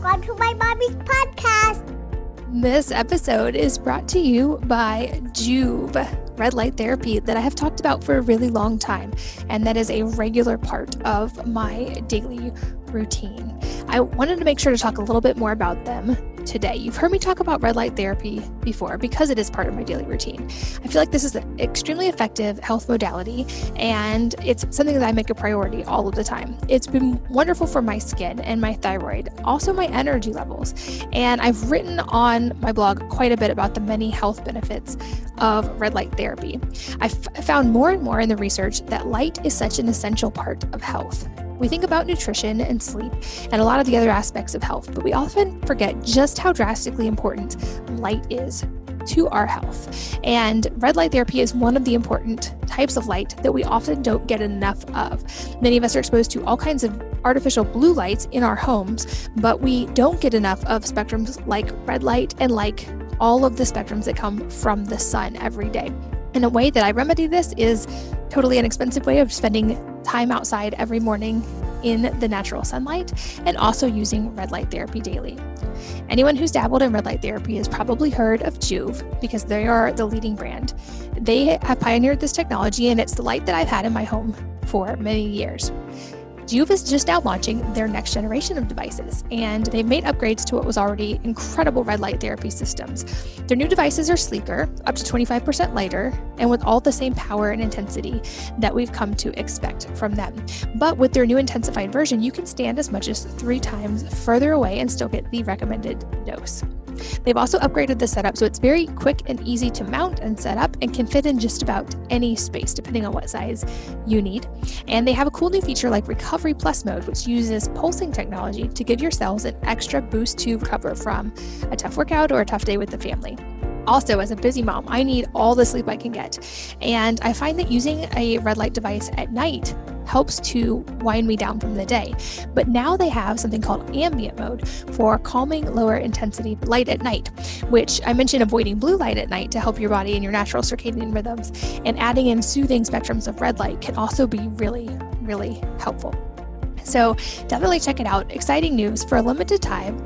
Welcome to my mommy's podcast. This episode is brought to you by Joovv, red light therapy that I have talked about for a really long time, and that is a regular part of my daily routine. I wanted to make sure to talk a little bit more about them today. You've heard me talk about red light therapy before because it is part of my daily routine. I feel like this is an extremely effective health modality, and it's something that I make a priority all of the time. It's been wonderful for my skin and my thyroid, also my energy levels. And I've written on my blog quite a bit about the many health benefits of red light therapy. I've found more and more in the research that light is such an essential part of health. We think about nutrition and sleep and a lot of the other aspects of health, but we often forget just how drastically important light is to our health. And red light therapy is one of the important types of light that we often don't get enough of. Many of us are exposed to all kinds of artificial blue lights in our homes, but we don't get enough of spectrums like red light and like all of the spectrums that come from the sun every day. And a way that I remedy this is totally inexpensive way of spending time outside every morning in the natural sunlight and also using red light therapy daily. Anyone who's dabbled in red light therapy has probably heard of Joovv because they are the leading brand. They have pioneered this technology, and it's the light that I've had in my home for many years. Joovv is just now launching their next generation of devices, and they've made upgrades to what was already incredible red light therapy systems. Their new devices are sleeker, up to 25% lighter, and with all the same power and intensity that we've come to expect from them. But with their new intensified version, you can stand as much as 3 times further away and still get the recommended dose. They've also upgraded the setup so it's very quick and easy to mount and set up and can fit in just about any space depending on what size you need. And they have a cool new feature like Recovery Plus mode, which uses pulsing technology to give your cells an extra boost to recover from a tough workout or a tough day with the family. Also, as a busy mom, I need all the sleep I can get. And I find that using a red light device at night helps to wind me down from the day. But now they have something called ambient mode for calming lower intensity light at night, which I mentioned avoiding blue light at night to help your body and your natural circadian rhythms. And adding in soothing spectrums of red light can also be really, really helpful. So definitely check it out. Exciting news. For a limited time,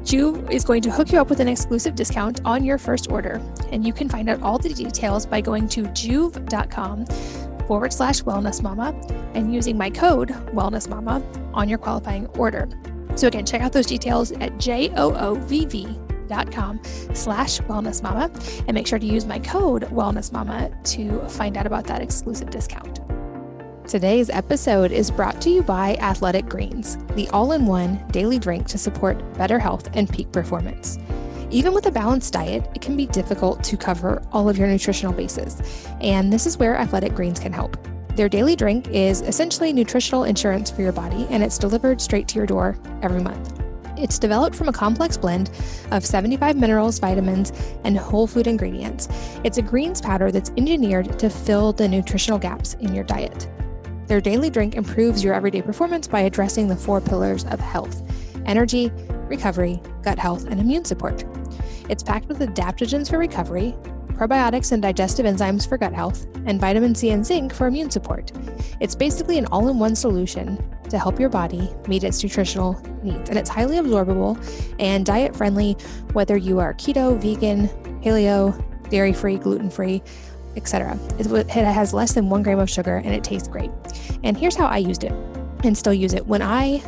Joovv is going to hook you up with an exclusive discount on your first order, and you can find out all the details by going to joovv.com/wellnessmama and using my code wellnessmama on your qualifying order. So again, check out those details at joovv.com/wellnessmama and make sure to use my code wellnessmama to find out about that exclusive discount. Today's episode is brought to you by Athletic Greens, the all-in-one daily drink to support better health and peak performance. Even with a balanced diet, it can be difficult to cover all of your nutritional bases, and this is where Athletic Greens can help. Their daily drink is essentially nutritional insurance for your body, and it's delivered straight to your door every month. It's developed from a complex blend of 75 minerals, vitamins, and whole food ingredients. It's a greens powder that's engineered to fill the nutritional gaps in your diet. Their daily drink improves your everyday performance by addressing the 4 pillars of health: energy, recovery, gut health, and immune support. It's packed with adaptogens for recovery, probiotics and digestive enzymes for gut health, and vitamin C and zinc for immune support. It's basically an all-in-one solution to help your body meet its nutritional needs, and it's highly absorbable and diet-friendly, whether you are keto, vegan, paleo, dairy-free, gluten-free, etc. It has less than 1 gram of sugar, and it tastes great. And here's how I used it and still use it. When I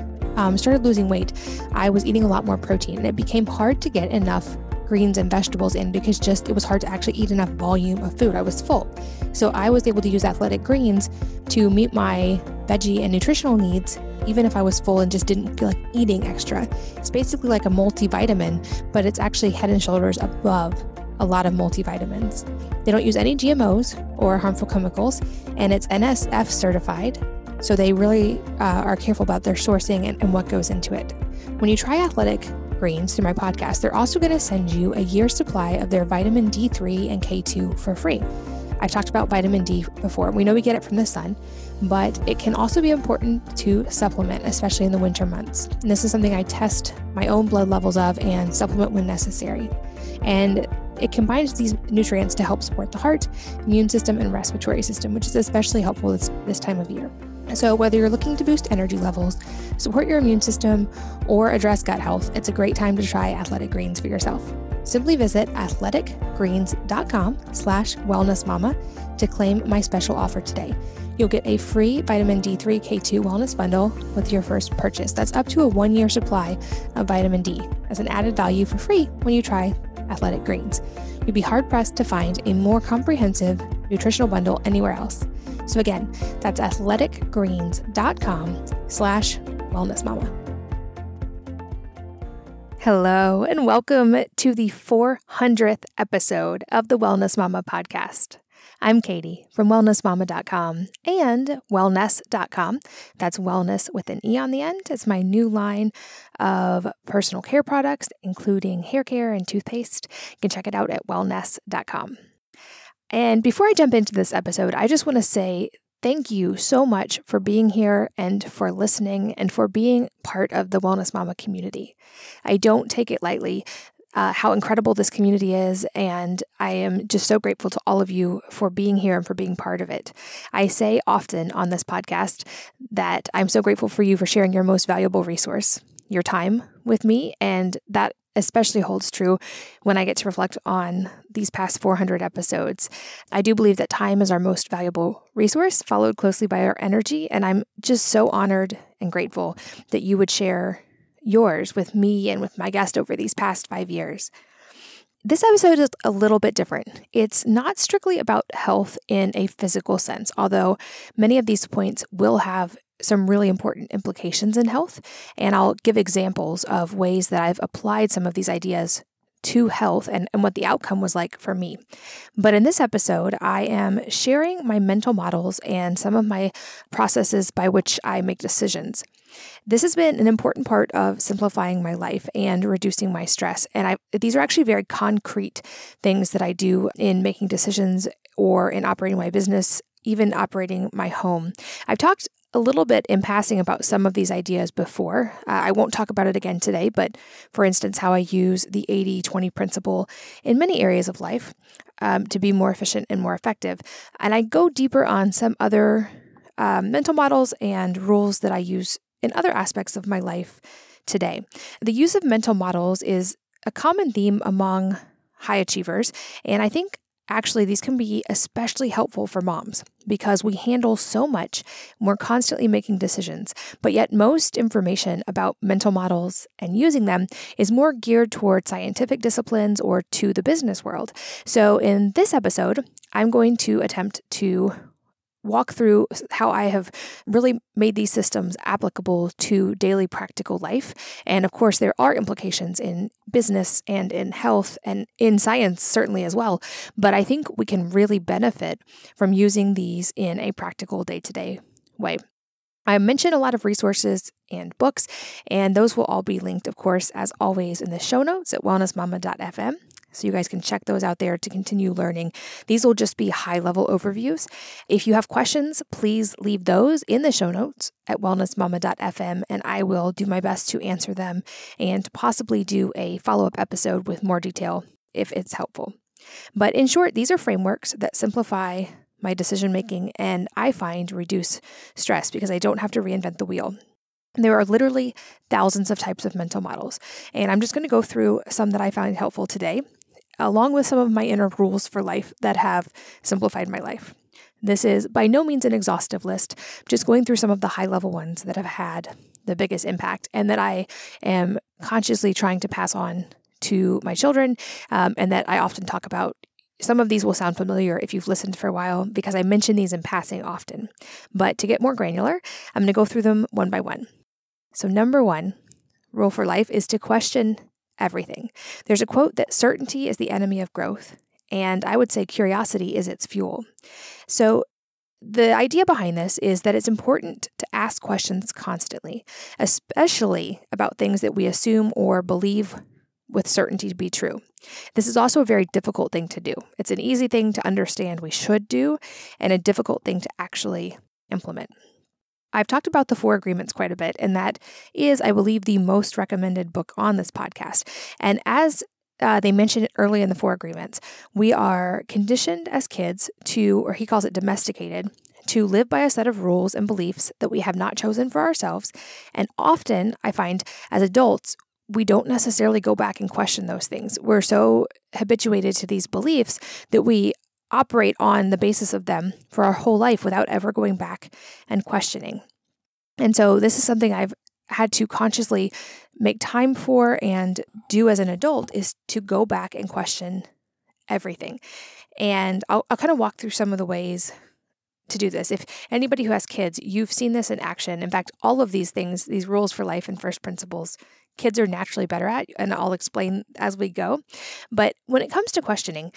started losing weight, I was eating a lot more protein, and it became hard to get enough greens and vegetables in because it was hard to actually eat enough volume of food. I was full. So I was able to use Athletic Greens to meet my veggie and nutritional needs, even if I was full and just didn't feel like eating extra. It's basically like a multivitamin, but it's actually head and shoulders above a lot of multivitamins. They don't use any GMOs or harmful chemicals, and it's NSF certified, so they really are careful about their sourcing and what goes into it. When you try Athletic Greens through my podcast, they're also going to send you a year's supply of their vitamin D3 and K2 for free. I've talked about vitamin D before. We know we get it from the sun, but it can also be important to supplement, especially in the winter months. And this is something I test my own blood levels of and supplement when necessary. And it combines these nutrients to help support the heart, immune system, and respiratory system, which is especially helpful this time of year. So whether you're looking to boost energy levels, support your immune system, or address gut health, it's a great time to try Athletic Greens for yourself. Simply visit athleticgreens.com/wellnessmama to claim my special offer today. You'll get a free vitamin D3 K2 wellness bundle with your first purchase. That's up to a 1-year supply of vitamin D as an added value for free when you try Athletic Greens. You'd be hard-pressed to find a more comprehensive nutritional bundle anywhere else. So again, that's athleticgreens.com/wellnessmama. Hello, and welcome to the 400th episode of the Wellness Mama podcast. I'm Katie from wellnessmama.com and wellness.com. That's wellness with an E on the end. It's my new line of personal care products, including hair care and toothpaste. You can check it out at wellness.com. And before I jump into this episode, I just want to say thank you so much for being here and for listening and for being part of the Wellness Mama community. I don't take it lightly how incredible this community is, and I am just so grateful to all of you for being here and for being part of it. I say often on this podcast that I'm so grateful for you for sharing your most valuable resource, your time, with me, and that especially holds true when I get to reflect on these past 400 episodes. I do believe that time is our most valuable resource, followed closely by our energy, and I'm just so honored and grateful that you would share yours with me and with my guest over these past 5 years. This episode is a little bit different. It's not strictly about health in a physical sense, although many of these points will have some really important implications in health, and I'll give examples of ways that I've applied some of these ideas to health and what the outcome was like for me. But in this episode, I am sharing my mental models and some of my processes by which I make decisions. This has been an important part of simplifying my life and reducing my stress. And these are actually very concrete things that I do in making decisions or in operating my business, even operating my home. I've talked a little bit in passing about some of these ideas before. I won't talk about it again today, but for instance, how I use the 80-20 principle in many areas of life to be more efficient and more effective. And I go deeper on some other mental models and rules that I use in other aspects of my life today. The use of mental models is a common theme among high achievers, and I think actually these can be especially helpful for moms because we handle so much and we're constantly making decisions, but yet most information about mental models and using them is more geared toward scientific disciplines or to the business world. So in this episode, I'm going to attempt to walk through how I have really made these systems applicable to daily practical life. And of course, there are implications in business and in health and in science, certainly as well. But I think we can really benefit from using these in a practical day-to-day way. I mentioned a lot of resources and books, and those will all be linked, of course, as always, in the show notes at wellnessmama.fm. So you guys can check those out there to continue learning. These will just be high-level overviews. If you have questions, please leave those in the show notes at wellnessmama.fm, and I will do my best to answer them and possibly do a follow-up episode with more detail if it's helpful. But in short, these are frameworks that simplify my decision-making and I find reduce stress because I don't have to reinvent the wheel. There are literally thousands of types of mental models, and I'm just going to go through some that I found helpful today, along with some of my inner rules for life that have simplified my life. This is by no means an exhaustive list, just going through some of the high-level ones that have had the biggest impact and that I am consciously trying to pass on to my children and that I often talk about. Some of these will sound familiar if you've listened for a while because I mention these in passing often. But to get more granular, I'm going to go through them one by one. So number one, rule for life is to question everything. There's a quote that certainty is the enemy of growth, and I would say curiosity is its fuel. So the idea behind this is that it's important to ask questions constantly, especially about things that we assume or believe with certainty to be true. This is also a very difficult thing to do. It's an easy thing to understand we should do and a difficult thing to actually implement. I've talked about the 4 Agreements quite a bit, and that is, I believe, the most recommended book on this podcast. And as they mentioned it early in the 4 Agreements, we are conditioned as kids to, or he calls it domesticated, to live by a set of rules and beliefs that we have not chosen for ourselves. And often, I find as adults, we don't necessarily go back and question those things. We're so habituated to these beliefs that we operate on the basis of them for our whole life without ever going back and questioning. And so this is something I've had to consciously make time for and do as an adult, is to go back and question everything. And I'll kind of walk through some of the ways to do this. If anybody who has kids, you've seen this in action. In fact, all of these things, these rules for life and first principles, kids are naturally better at, and I'll explain as we go. But when it comes to questioning,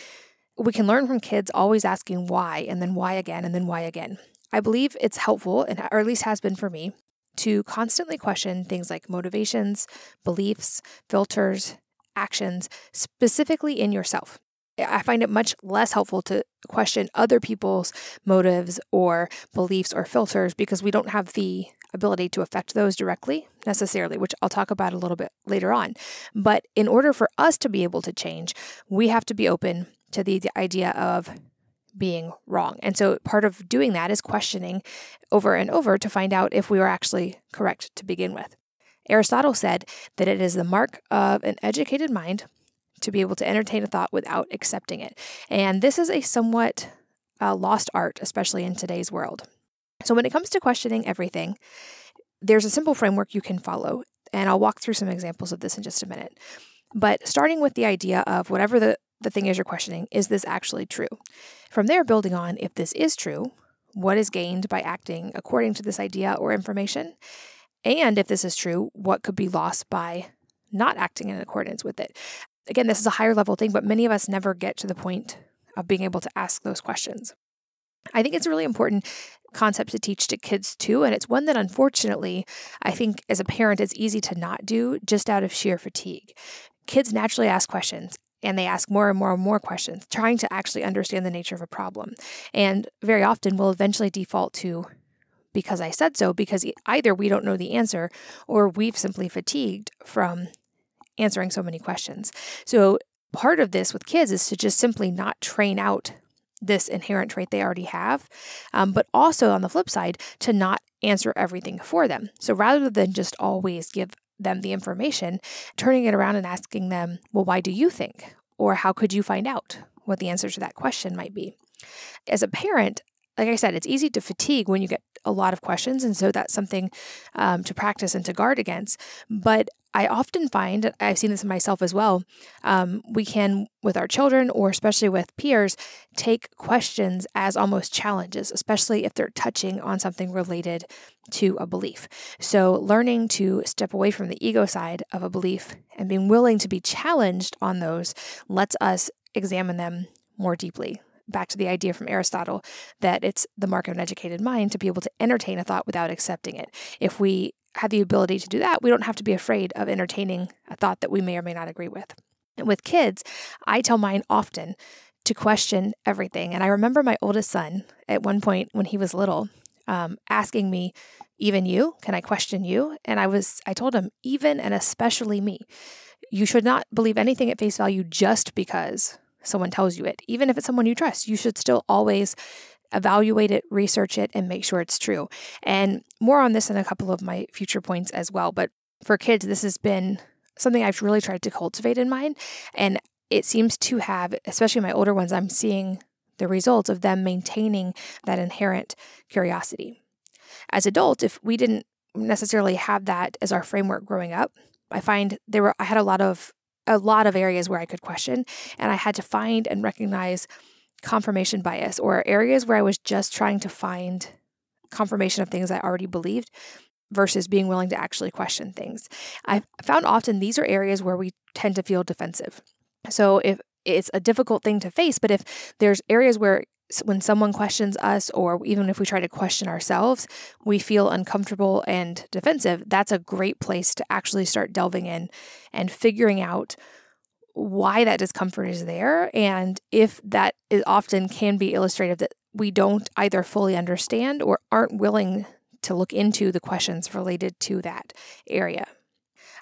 we can learn from kids always asking why, and then why again, and then why again. I believe it's helpful, or at least has been for me, to constantly question things like motivations, beliefs, filters, actions, specifically in yourself. I find it much less helpful to question other people's motives or beliefs or filters because we don't have the ability to affect those directly necessarily, which I'll talk about a little bit later on. But in order for us to be able to change, we have to be open to the idea of being wrong. And so part of doing that is questioning over and over to find out if we were actually correct to begin with. Aristotle said that it is the mark of an educated mind to be able to entertain a thought without accepting it. And this is a somewhat lost art, especially in today's world. So when it comes to questioning everything, there's a simple framework you can follow, and I'll walk through some examples of this in just a minute. But starting with the idea of whatever the thing is you're questioning, is this actually true? From there, building on, if this is true, what is gained by acting according to this idea or information? And if this is true, what could be lost by not acting in accordance with it? Again, this is a higher level thing, but many of us never get to the point of being able to ask those questions. I think it's a really important concept to teach to kids too, and it's one that unfortunately, I think as a parent, it's easy to not do just out of sheer fatigue. Kids naturally ask questions, and they ask more and more and more questions, trying to actually understand the nature of a problem. And very often will eventually default to, because I said so, because either we don't know the answer or we've simply fatigued from answering so many questions. So part of this with kids is to just simply not train out this inherent trait they already have, but also on the flip side, to not answer everything for them. So rather than just always give them the information, turning it around and asking them, well, why do you think? Or how could you find out what the answer to that question might be? As a parent, like I said, it's easy to fatigue when you get a lot of questions, and so that's something to practice and to guard against. But I often find, I've seen this in myself as well, we can, with our children or especially with peers, take questions as almost challenges, especially if they're touching on something related to a belief. So learning to step away from the ego side of a belief and being willing to be challenged on those lets us examine them more deeply. Back to the idea from Aristotle that it's the mark of an educated mind to be able to entertain a thought without accepting it. If we have the ability to do that, we don't have to be afraid of entertaining a thought that we may or may not agree with. And with kids, I tell mine often to question everything. And I remember my oldest son at one point when he was little asking me, even you, can I question you? And I told him, even and especially me, you should not believe anything at face value just because someone tells you it. Even if it's someone you trust, you should still always evaluate it, research it, and make sure it's true. And more on this in a couple of my future points as well. But for kids, this has been something I've really tried to cultivate in mine. And it seems to have, especially my older ones, I'm seeing the results of them maintaining that inherent curiosity. As adults, if we didn't necessarily have that as our framework growing up, I find I had a lot of areas where I could question, and I had to find and recognize confirmation bias, or areas where I was just trying to find confirmation of things I already believed versus being willing to actually question things. I found often these are areas where we tend to feel defensive. So if it's a difficult thing to face, but if there's areas where when someone questions us, or even if we try to question ourselves, we feel uncomfortable and defensive, that's a great place to actually start delving in and figuring out why that discomfort is there. And if that is often can be illustrative that we don't either fully understand or aren't willing to look into the questions related to that area.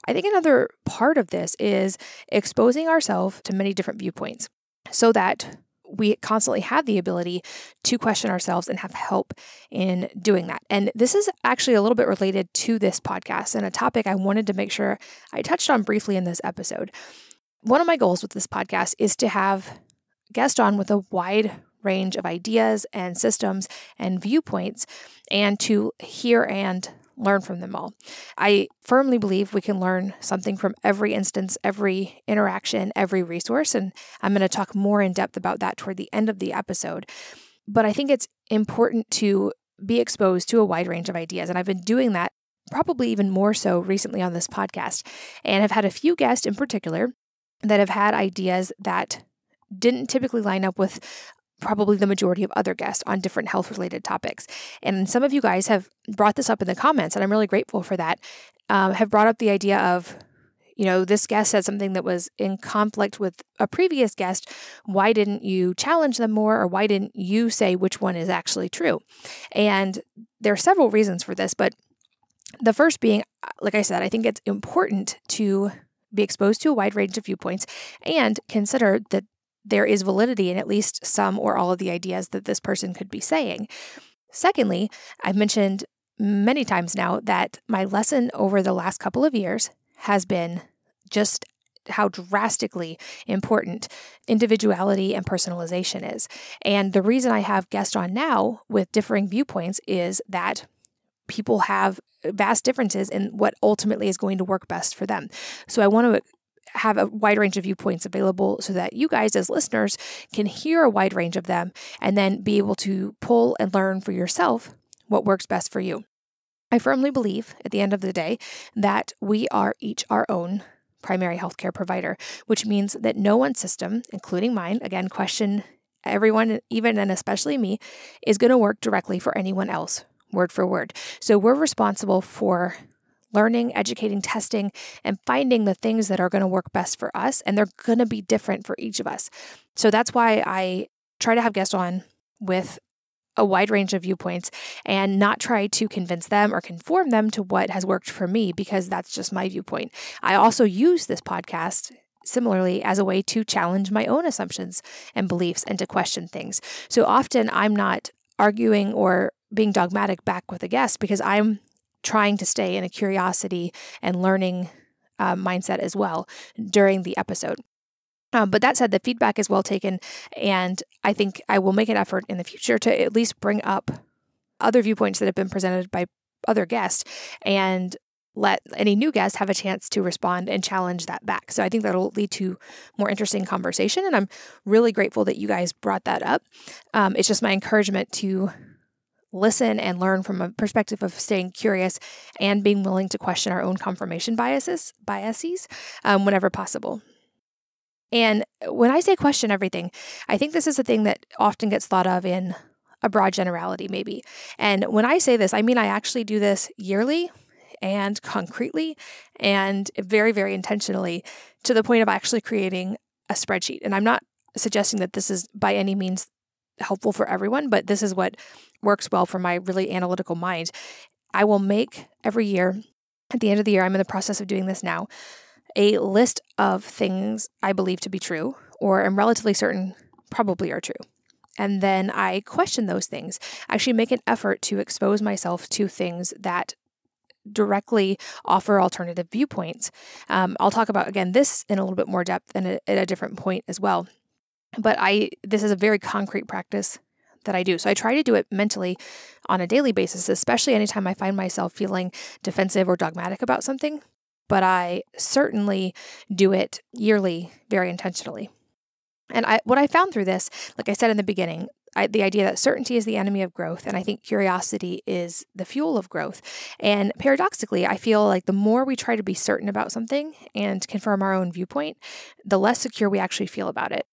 I think another part of this is exposing ourselves to many different viewpoints so that we constantly have the ability to question ourselves and have help in doing that. And this is actually a little bit related to this podcast and a topic I wanted to make sure I touched on briefly in this episode. One of my goals with this podcast is to have guests on with a wide range of ideas and systems and viewpoints, and to hear and learn from them all. I firmly believe we can learn something from every instance, every interaction, every resource, and I'm going to talk more in depth about that toward the end of the episode. But I think it's important to be exposed to a wide range of ideas, and I've been doing that probably even more so recently on this podcast, and I've had a few guests in particular that have had ideas that didn't typically line up with probably the majority of other guests on different health-related topics. And some of you guys have brought this up in the comments, and I'm really grateful for that, have brought up the idea of, this guest said something that was in conflict with a previous guest. Why didn't you challenge them more, or why didn't you say which one is actually true? And there are several reasons for this, but the first being, like I said, I think it's important to be exposed to a wide range of viewpoints and consider that there is validity in at least some or all of the ideas that this person could be saying. Secondly, I've mentioned many times now that my lesson over the last couple of years has been just how drastically important individuality and personalization is. And the reason I have guests on now with differing viewpoints is that people have vast differences in what ultimately is going to work best for them. So I want to have a wide range of viewpoints available so that you guys as listeners can hear a wide range of them and then be able to pull and learn for yourself what works best for you. I firmly believe at the end of the day that we are each our own primary healthcare provider, which means that no one system, including mine, again, question everyone, even and especially me, is going to work directly for anyone else, word for word. So we're responsible for learning, educating, testing, and finding the things that are going to work best for us, and they're going to be different for each of us. So that's why I try to have guests on with a wide range of viewpoints and not try to convince them or conform them to what has worked for me, because that's just my viewpoint. I also use this podcast similarly as a way to challenge my own assumptions and beliefs and to question things. So often I'm not arguing or being dogmatic back with a guest because I'm trying to stay in a curiosity and learning mindset as well during the episode. But that said, the feedback is well taken, and I think I will make an effort in the future to at least bring up other viewpoints that have been presented by other guests and let any new guests have a chance to respond and challenge that back. So I think that'll lead to more interesting conversation, and I'm really grateful that you guys brought that up. It's just my encouragement to listen and learn from a perspective of staying curious and being willing to question our own confirmation biases whenever possible. And when I say question everything, I think this is a thing that often gets thought of in a broad generality, maybe. And when I say this, I mean I actually do this yearly and concretely and very, very intentionally, to the point of actually creating a spreadsheet. And I'm not suggesting that this is by any means helpful for everyone, but this is what works well for my really analytical mind. I will make every year, at the end of the year, I'm in the process of doing this now, a list of things I believe to be true, or am relatively certain probably are true. And then I question those things. I actually make an effort to expose myself to things that directly offer alternative viewpoints. I'll talk about, again, this in a little bit more depth and at a different point as well. But this is a very concrete practice that I do. So I try to do it mentally on a daily basis, especially anytime I find myself feeling defensive or dogmatic about something. But I certainly do it yearly, very intentionally. And what I found through this, like I said in the beginning, the idea that certainty is the enemy of growth, and I think curiosity is the fuel of growth. And paradoxically, I feel like the more we try to be certain about something and confirm our own viewpoint, the less secure we actually feel about it.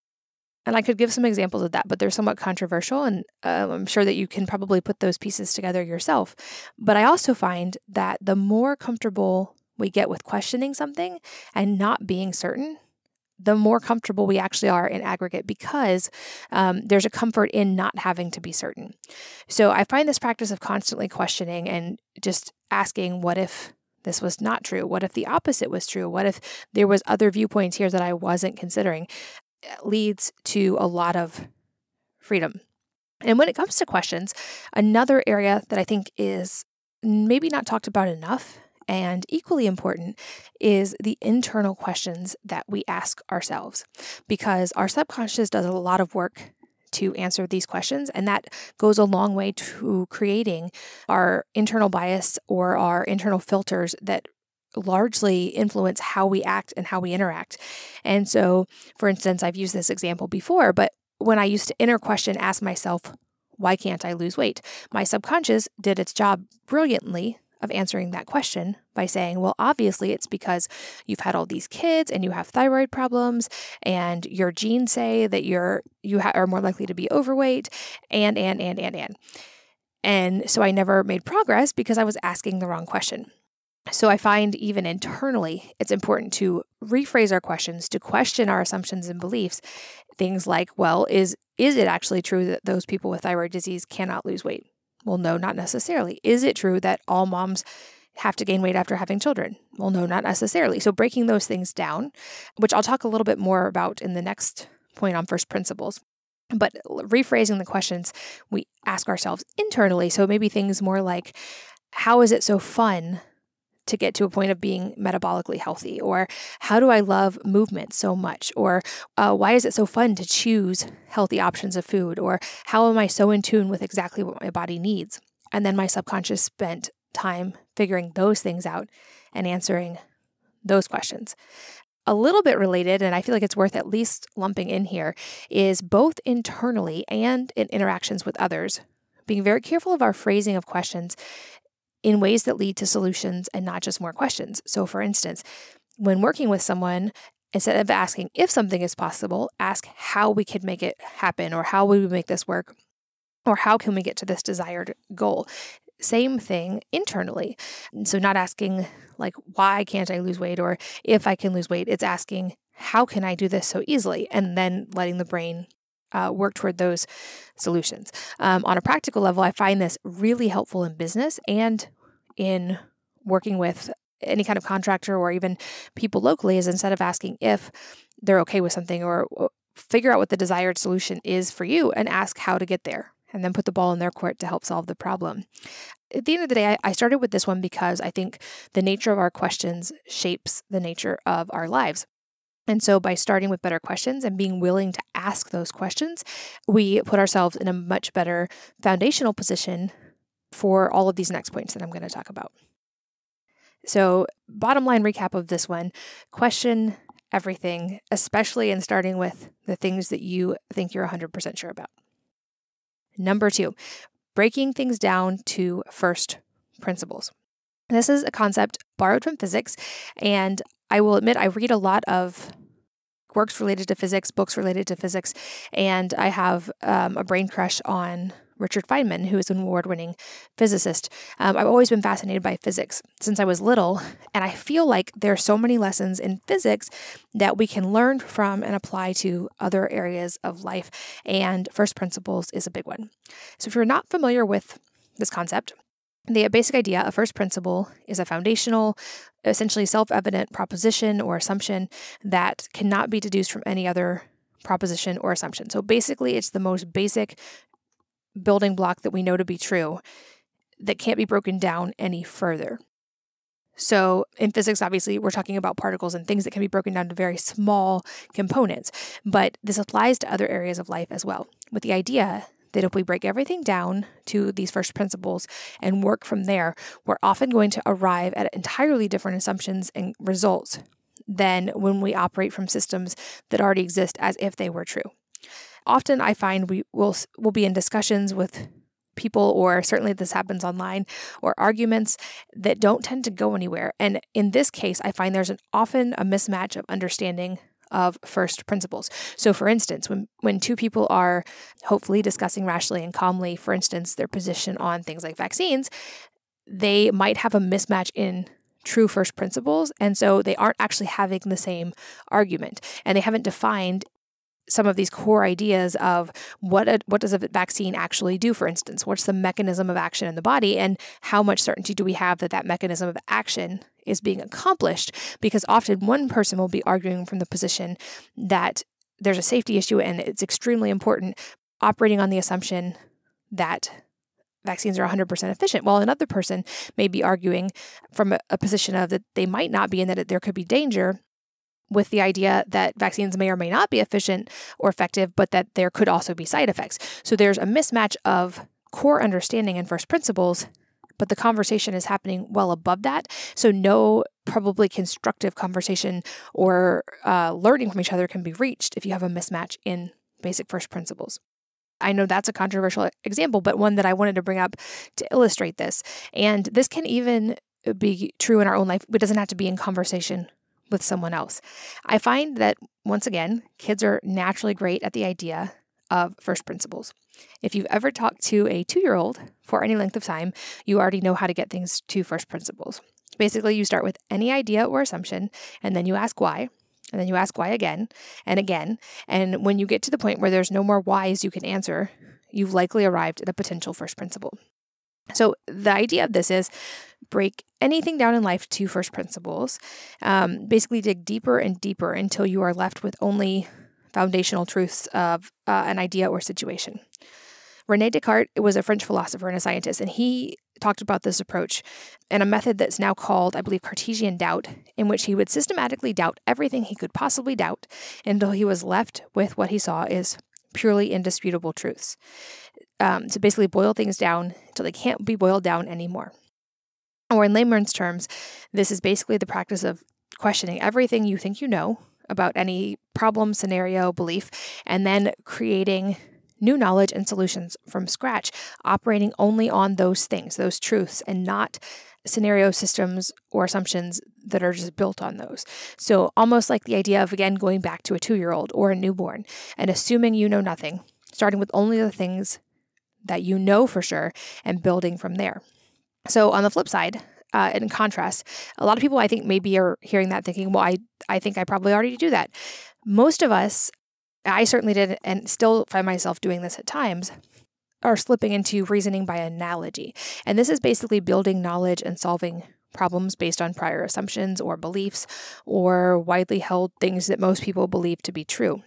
And I could give some examples of that, but they're somewhat controversial, and I'm sure that you can probably put those pieces together yourself. But I also find that the more comfortable we get with questioning something and not being certain, the more comfortable we actually are in aggregate, because there's a comfort in not having to be certain. So I find this practice of constantly questioning and just asking, what if this was not true? What if the opposite was true? What if there was other viewpoints here that I wasn't considering? Leads to a lot of freedom. And when it comes to questions, another area that I think is maybe not talked about enough and equally important is the internal questions that we ask ourselves, because our subconscious does a lot of work to answer these questions, and that goes a long way to creating our internal bias or our internal filters that largely influence how we act and how we interact. And so, for instance, I've used this example before, but when I used to inner question ask myself, why can't I lose weight? My subconscious did its job brilliantly of answering that question by saying, well, obviously it's because you've had all these kids and you have thyroid problems and your genes say that you are more likely to be overweight and. And so I never made progress because I was asking the wrong question. So I find even internally, it's important to rephrase our questions, to question our assumptions and beliefs. Things like, well, is it actually true that those people with thyroid disease cannot lose weight? Well, no, not necessarily. Is it true that all moms have to gain weight after having children? Well, no, not necessarily. So breaking those things down, which I'll talk a little bit more about in the next point on first principles. But rephrasing the questions we ask ourselves internally. So maybe things more like, how is it so fun to get to a point of being metabolically healthy? Or how do I love movement so much? Or why is it so fun to choose healthy options of food? Or how am I so in tune with exactly what my body needs? And then my subconscious spent time figuring those things out and answering those questions. A little bit related, and I feel like it's worth at least lumping in here, is both internally and in interactions with others, being very careful of our phrasing of questions in ways that lead to solutions and not just more questions. So for instance, when working with someone, instead of asking if something is possible, ask how we could make it happen, or how would we make this work, or how can we get to this desired goal. Same thing internally. So not asking like, why can't I lose weight, or if I can lose weight, it's asking, how can I do this so easily? And then letting the brain work toward those solutions. On a practical level, I find this really helpful in business and in working with any kind of contractor or even people locally, is instead of asking if they're okay with something, or figure out what the desired solution is for you and ask how to get there, and then put the ball in their court to help solve the problem. At the end of the day, I started with this one because I think the nature of our questions shapes the nature of our lives. And so by starting with better questions and being willing to ask those questions, we put ourselves in a much better foundational position for all of these next points that I'm going to talk about. So bottom line recap of this one, question everything, especially in starting with the things that you think you're 100% sure about. Number 2, breaking things down to first principles. This is a concept borrowed from physics, and I will admit I read a lot of works related to physics, books related to physics, and I have a brain crush on Richard Feynman, who is an award-winning physicist. I've always been fascinated by physics since I was little, and I feel like there are so many lessons in physics that we can learn from and apply to other areas of life, and first principles is a big one. So if you're not familiar with this concept, the basic idea of first principle is a foundational, essentially self-evident proposition or assumption that cannot be deduced from any other proposition or assumption. So basically, it's the most basic building block that we know to be true that can't be broken down any further. So in physics, obviously, we're talking about particles and things that can be broken down to very small components, but this applies to other areas of life as well, with the idea that if we break everything down to these first principles and work from there, we're often going to arrive at entirely different assumptions and results than when we operate from systems that already exist as if they were true. Often I find we'll be in discussions with people, or certainly this happens online, or arguments that don't tend to go anywhere. And in this case, I find there's often a mismatch of understanding of first principles. So for instance, when two people are hopefully discussing rationally and calmly, for instance, their position on things like vaccines, they might have a mismatch in true first principles. And so they aren't actually having the same argument, and they haven't defined some of these core ideas of what does a vaccine actually do, for instance? What's the mechanism of action in the body, and how much certainty do we have that that mechanism of action is being accomplished? Because often one person will be arguing from the position that there's a safety issue and it's extremely important, operating on the assumption that vaccines are 100% efficient, while another person may be arguing from a position of that they might not be and that there could be danger, with the idea that vaccines may or may not be efficient or effective, but that there could also be side effects. So there's a mismatch of core understanding and first principles, but the conversation is happening well above that. So no probably constructive conversation or learning from each other can be reached if you have a mismatch in basic first principles. I know that's a controversial example, but one that I wanted to bring up to illustrate this. And this can even be true in our own life. It doesn't have to be in conversation with someone else. I find that, once again, kids are naturally great at the idea of first principles. If you've ever talked to a 2-year-old for any length of time, you already know how to get things to first principles. Basically, you start with any idea or assumption, and then you ask why, and then you ask why again and again. And when you get to the point where there's no more whys you can answer, you've likely arrived at a potential first principle. So the idea of this is break anything down in life to first principles, basically dig deeper and deeper until you are left with only foundational truths of an idea or situation. Rene Descartes was a French philosopher and a scientist, and he talked about this approach and a method that's now called, I believe, Cartesian Doubt, in which he would systematically doubt everything he could possibly doubt until he was left with what he saw is purely indisputable truths. To basically boil things down until they can't be boiled down anymore. Or in layman's terms, this is basically the practice of questioning everything you think you know about any problem, scenario, belief, and then creating new knowledge and solutions from scratch, operating only on those things, those truths, and not scenario systems or assumptions that are just built on those. So almost like the idea of, again, going back to a 2-year-old or a newborn and assuming you know nothing, starting with only the things that you know for sure and building from there. So on the flip side, in contrast, a lot of people I think maybe are hearing that thinking, well, I think I probably already do that. Most of us, I certainly did and still find myself doing this at times, are slipping into reasoning by analogy. And this is basically building knowledge and solving problems based on prior assumptions or beliefs or widely held things that most people believe to be true.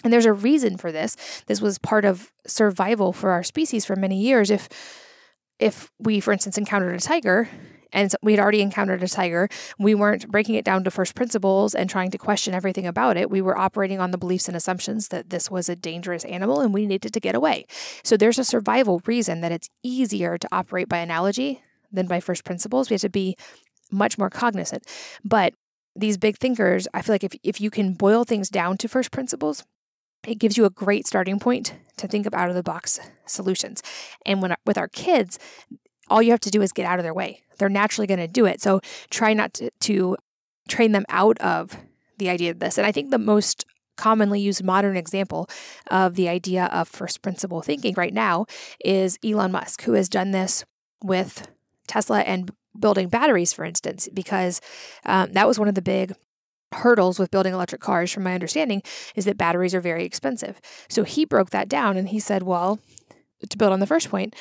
And there's a reason for this. This was part of survival for our species for many years. If we, for instance, encountered a tiger, and we had already encountered a tiger, we weren't breaking it down to first principles and trying to question everything about it. We were operating on the beliefs and assumptions that this was a dangerous animal and we needed to get away. So there's a survival reason that it's easier to operate by analogy than by first principles. We have to be much more cognizant. But these big thinkers, I feel like if you can boil things down to first principles, it gives you a great starting point to think of out-of-the-box solutions. And with our kids, all you have to do is get out of their way. They're naturally going to do it. So try not to train them out of the idea of this. And I think the most commonly used modern example of the idea of first principle thinking right now is Elon Musk, who has done this with Tesla and building batteries, for instance, because that was one of the big hurdles with building electric cars, from my understanding, is that batteries are very expensive. So he broke that down and he said, well, to build on the first point,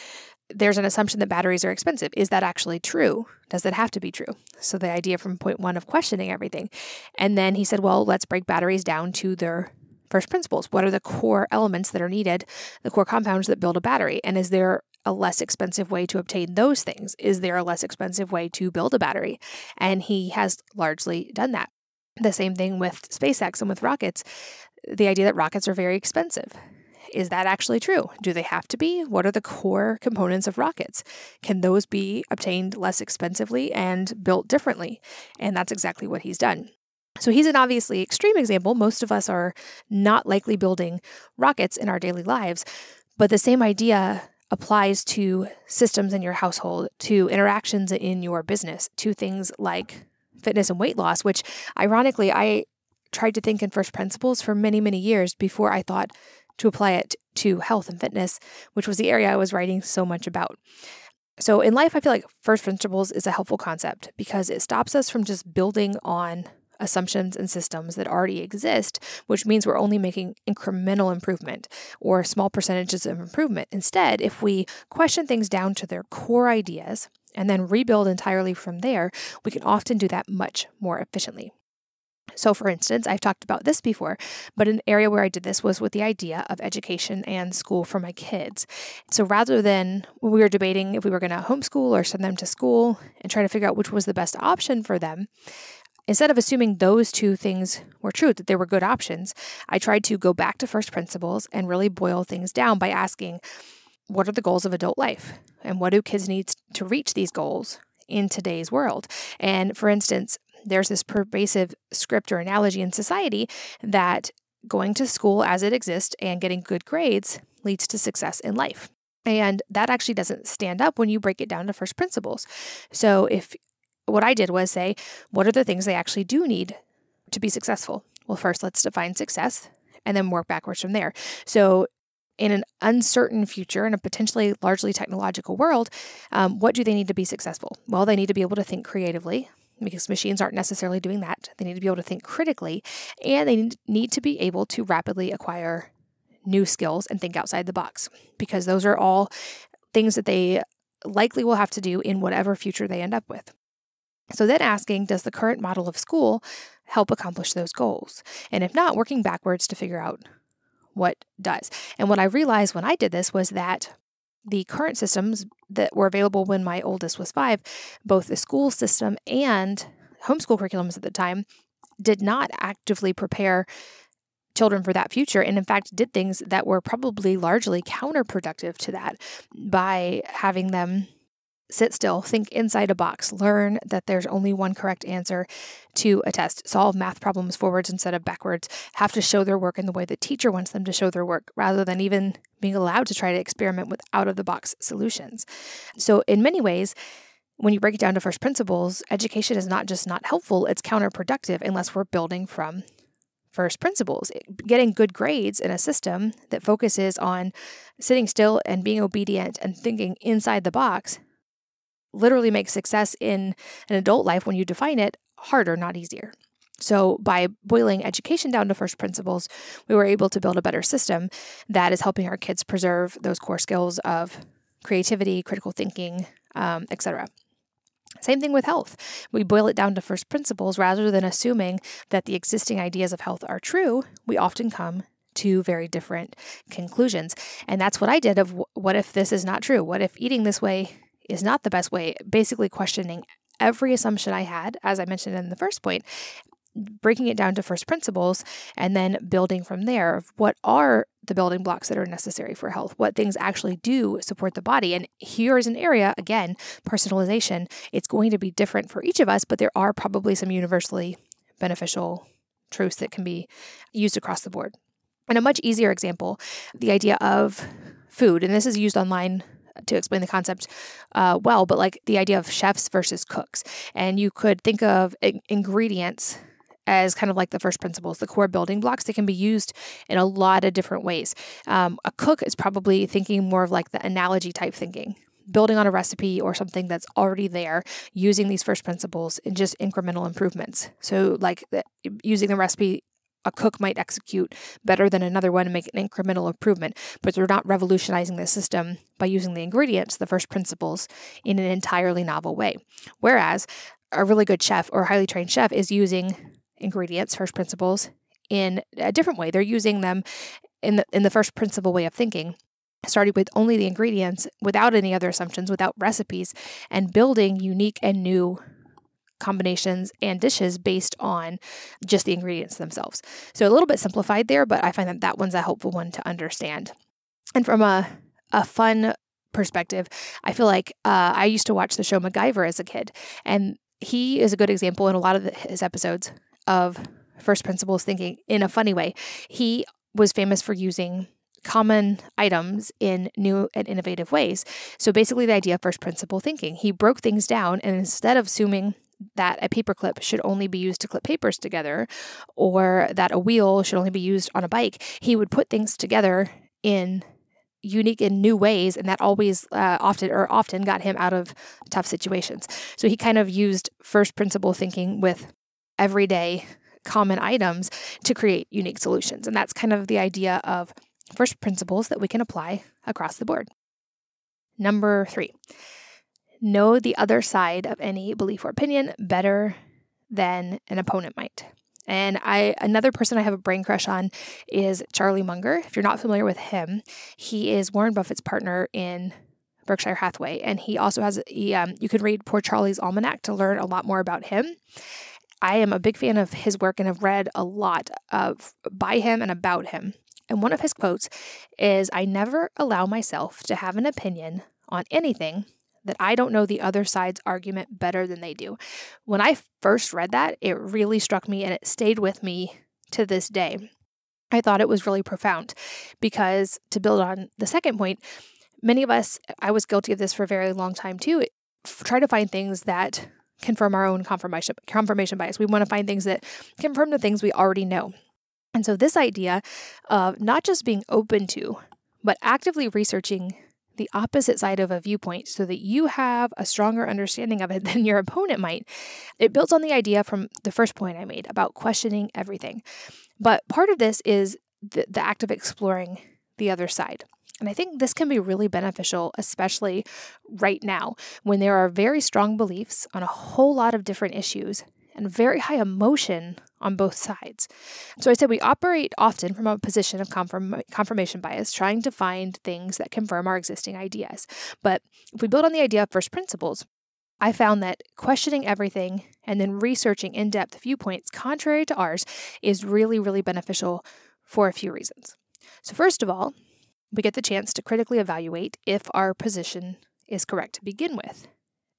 there's an assumption that batteries are expensive. Is that actually true? Does that have to be true? So the idea from point one of questioning everything. And then he said, well, let's break batteries down to their first principles. What are the core elements that are needed, the core compounds that build a battery? And is there a less expensive way to obtain those things? Is there a less expensive way to build a battery? And he has largely done that. The same thing with SpaceX and with rockets, the idea that rockets are very expensive. Is that actually true? Do they have to be? What are the core components of rockets? Can those be obtained less expensively and built differently? And that's exactly what he's done. So he's an obviously extreme example. Most of us are not likely building rockets in our daily lives, but the same idea applies to systems in your household, to interactions in your business, to things like fitness and weight loss, which ironically, I tried to think in first principles for many, many years before I thought to apply it to health and fitness, which was the area I was writing so much about. So in life, I feel like first principles is a helpful concept because it stops us from just building on assumptions and systems that already exist, which means we're only making incremental improvement or small percentages of improvement. Instead, if we question things down to their core ideas and then rebuild entirely from there, we can often do that much more efficiently. So for instance, I've talked about this before, but an area where I did this was with the idea of education and school for my kids. So rather than when we were debating if we were going to homeschool or send them to school and try to figure out which was the best option for them, instead of assuming those two things were true, that they were good options, I tried to go back to first principles and really boil things down by asking, what are the goals of adult life? And what do kids need to reach these goals in today's world? And for instance, there's this pervasive script or analogy in society that going to school as it exists and getting good grades leads to success in life. And that actually doesn't stand up when you break it down to first principles. So what I did was say, what are the things they actually do need to be successful? Well, first, let's define success and then work backwards from there. So in an uncertain future, in a potentially largely technological world, what do they need to be successful? Well, they need to be able to think creatively, because machines aren't necessarily doing that. They need to be able to think critically, and they need to be able to rapidly acquire new skills and think outside the box, because those are all things that they likely will have to do in whatever future they end up with. So then asking, does the current model of school help accomplish those goals? And if not, working backwards to figure out what does. And what I realized when I did this was that the current systems that were available when my oldest was 5, both the school system and homeschool curriculums at the time, did not actively prepare children for that future, and in fact did things that were probably largely counterproductive to that by having them sit still, think inside a box, learn that there's only one correct answer to a test, solve math problems forwards instead of backwards, have to show their work in the way the teacher wants them to show their work, rather than even being allowed to try to experiment with out-of-the-box solutions. So in many ways, when you break it down to first principles, education is not just not helpful, it's counterproductive unless we're building from first principles. Getting good grades in a system that focuses on sitting still and being obedient and thinking inside the box literally makes success in an adult life, when you define it, harder, not easier. So by boiling education down to first principles, we were able to build a better system that is helping our kids preserve those core skills of creativity, critical thinking, etc. Same thing with health. We boil it down to first principles rather than assuming that the existing ideas of health are true. We often come to very different conclusions. And that's what I did of what if this is not true? What if eating this way is not the best way? Basically questioning every assumption I had, as I mentioned in the first point, breaking it down to first principles, and then building from there of what are the building blocks that are necessary for health, what things actually do support the body. And here is an area, again, personalization. It's going to be different for each of us, but there are probably some universally beneficial truths that can be used across the board. And a much easier example, the idea of food, and this is used online to explain the concept but like the idea of chefs versus cooks. And you could think of ingredients as kind of like the first principles, the core building blocks that can be used in a lot of different ways. A cook is probably thinking more of like the analogy type thinking, building on a recipe or something that's already there, using these first principles and just incremental improvements. So like using the recipe, a cook might execute better than another one and make an incremental improvement, but they're not revolutionizing the system by using the ingredients, the first principles, in an entirely novel way. Whereas a really good chef or a highly trained chef is using ingredients, first principles, in a different way. They're using them in the first principle way of thinking, starting with only the ingredients, without any other assumptions, without recipes, and building unique and new combinations and dishes based on just the ingredients themselves. So a little bit simplified there, but I find that one's a helpful one to understand. And from a fun perspective, I feel like I used to watch the show Macgyver as a kid, and he is a good example in a lot of his episodes of first principles thinking in a funny way. He was famous for using common items in new and innovative ways. So basically the idea of first principle thinking, he broke things down, and instead of assuming that a paperclip should only be used to clip papers together, or that a wheel should only be used on a bike, he would put things together in unique and new ways, and that always often got him out of tough situations. So he kind of used first principle thinking with everyday common items to create unique solutions. And that's kind of the idea of first principles that we can apply across the board. Number 3. Know the other side of any belief or opinion better than an opponent might. And another person I have a brain crush on is Charlie Munger. If you're not familiar with him, he is Warren Buffett's partner in Berkshire Hathaway. And he also has, you can read Poor Charlie's Almanac to learn a lot more about him. I am a big fan of his work and have read a lot by him and about him. And one of his quotes is, "I never allow myself to have an opinion on anything that I don't know the other side's argument better than they do." When I first read that, it really struck me and it stayed with me to this day. I thought it was really profound because, to build on the second point, many of us, I was guilty of this for a very long time too, try to find things that confirm our own confirmation bias. We want to find things that confirm the things we already know. And so this idea of not just being open to, but actively researching the opposite side of a viewpoint so that you have a stronger understanding of it than your opponent might, it builds on the idea from the first point I made about questioning everything. But part of this is the act of exploring the other side. And I think this can be really beneficial, especially right now, when there are very strong beliefs on a whole lot of different issues and very high emotion on both sides. So I said we operate often from a position of confirmation bias, trying to find things that confirm our existing ideas. But if we build on the idea of first principles, I found that questioning everything and then researching in-depth viewpoints contrary to ours is really, really beneficial for a few reasons. So first of all, we get the chance to critically evaluate if our position is correct to begin with,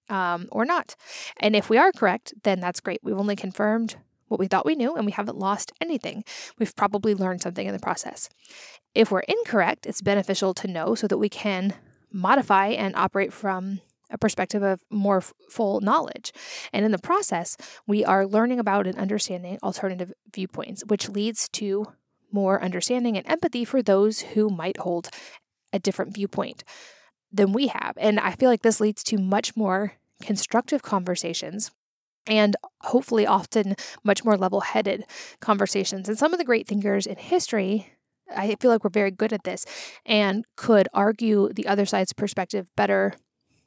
or not. And if we are correct, then that's great. We've only confirmed what we thought we knew, and we haven't lost anything. We've probably learned something in the process. If we're incorrect, it's beneficial to know so that we can modify and operate from a perspective of more full knowledge. And in the process, we are learning about and understanding alternative viewpoints, which leads to more understanding and empathy for those who might hold a different viewpoint than we have. And I feel like this leads to much more constructive conversations and hopefully often much more level-headed conversations. And some of the great thinkers in history, I feel like we're very good at this and could argue the other side's perspective better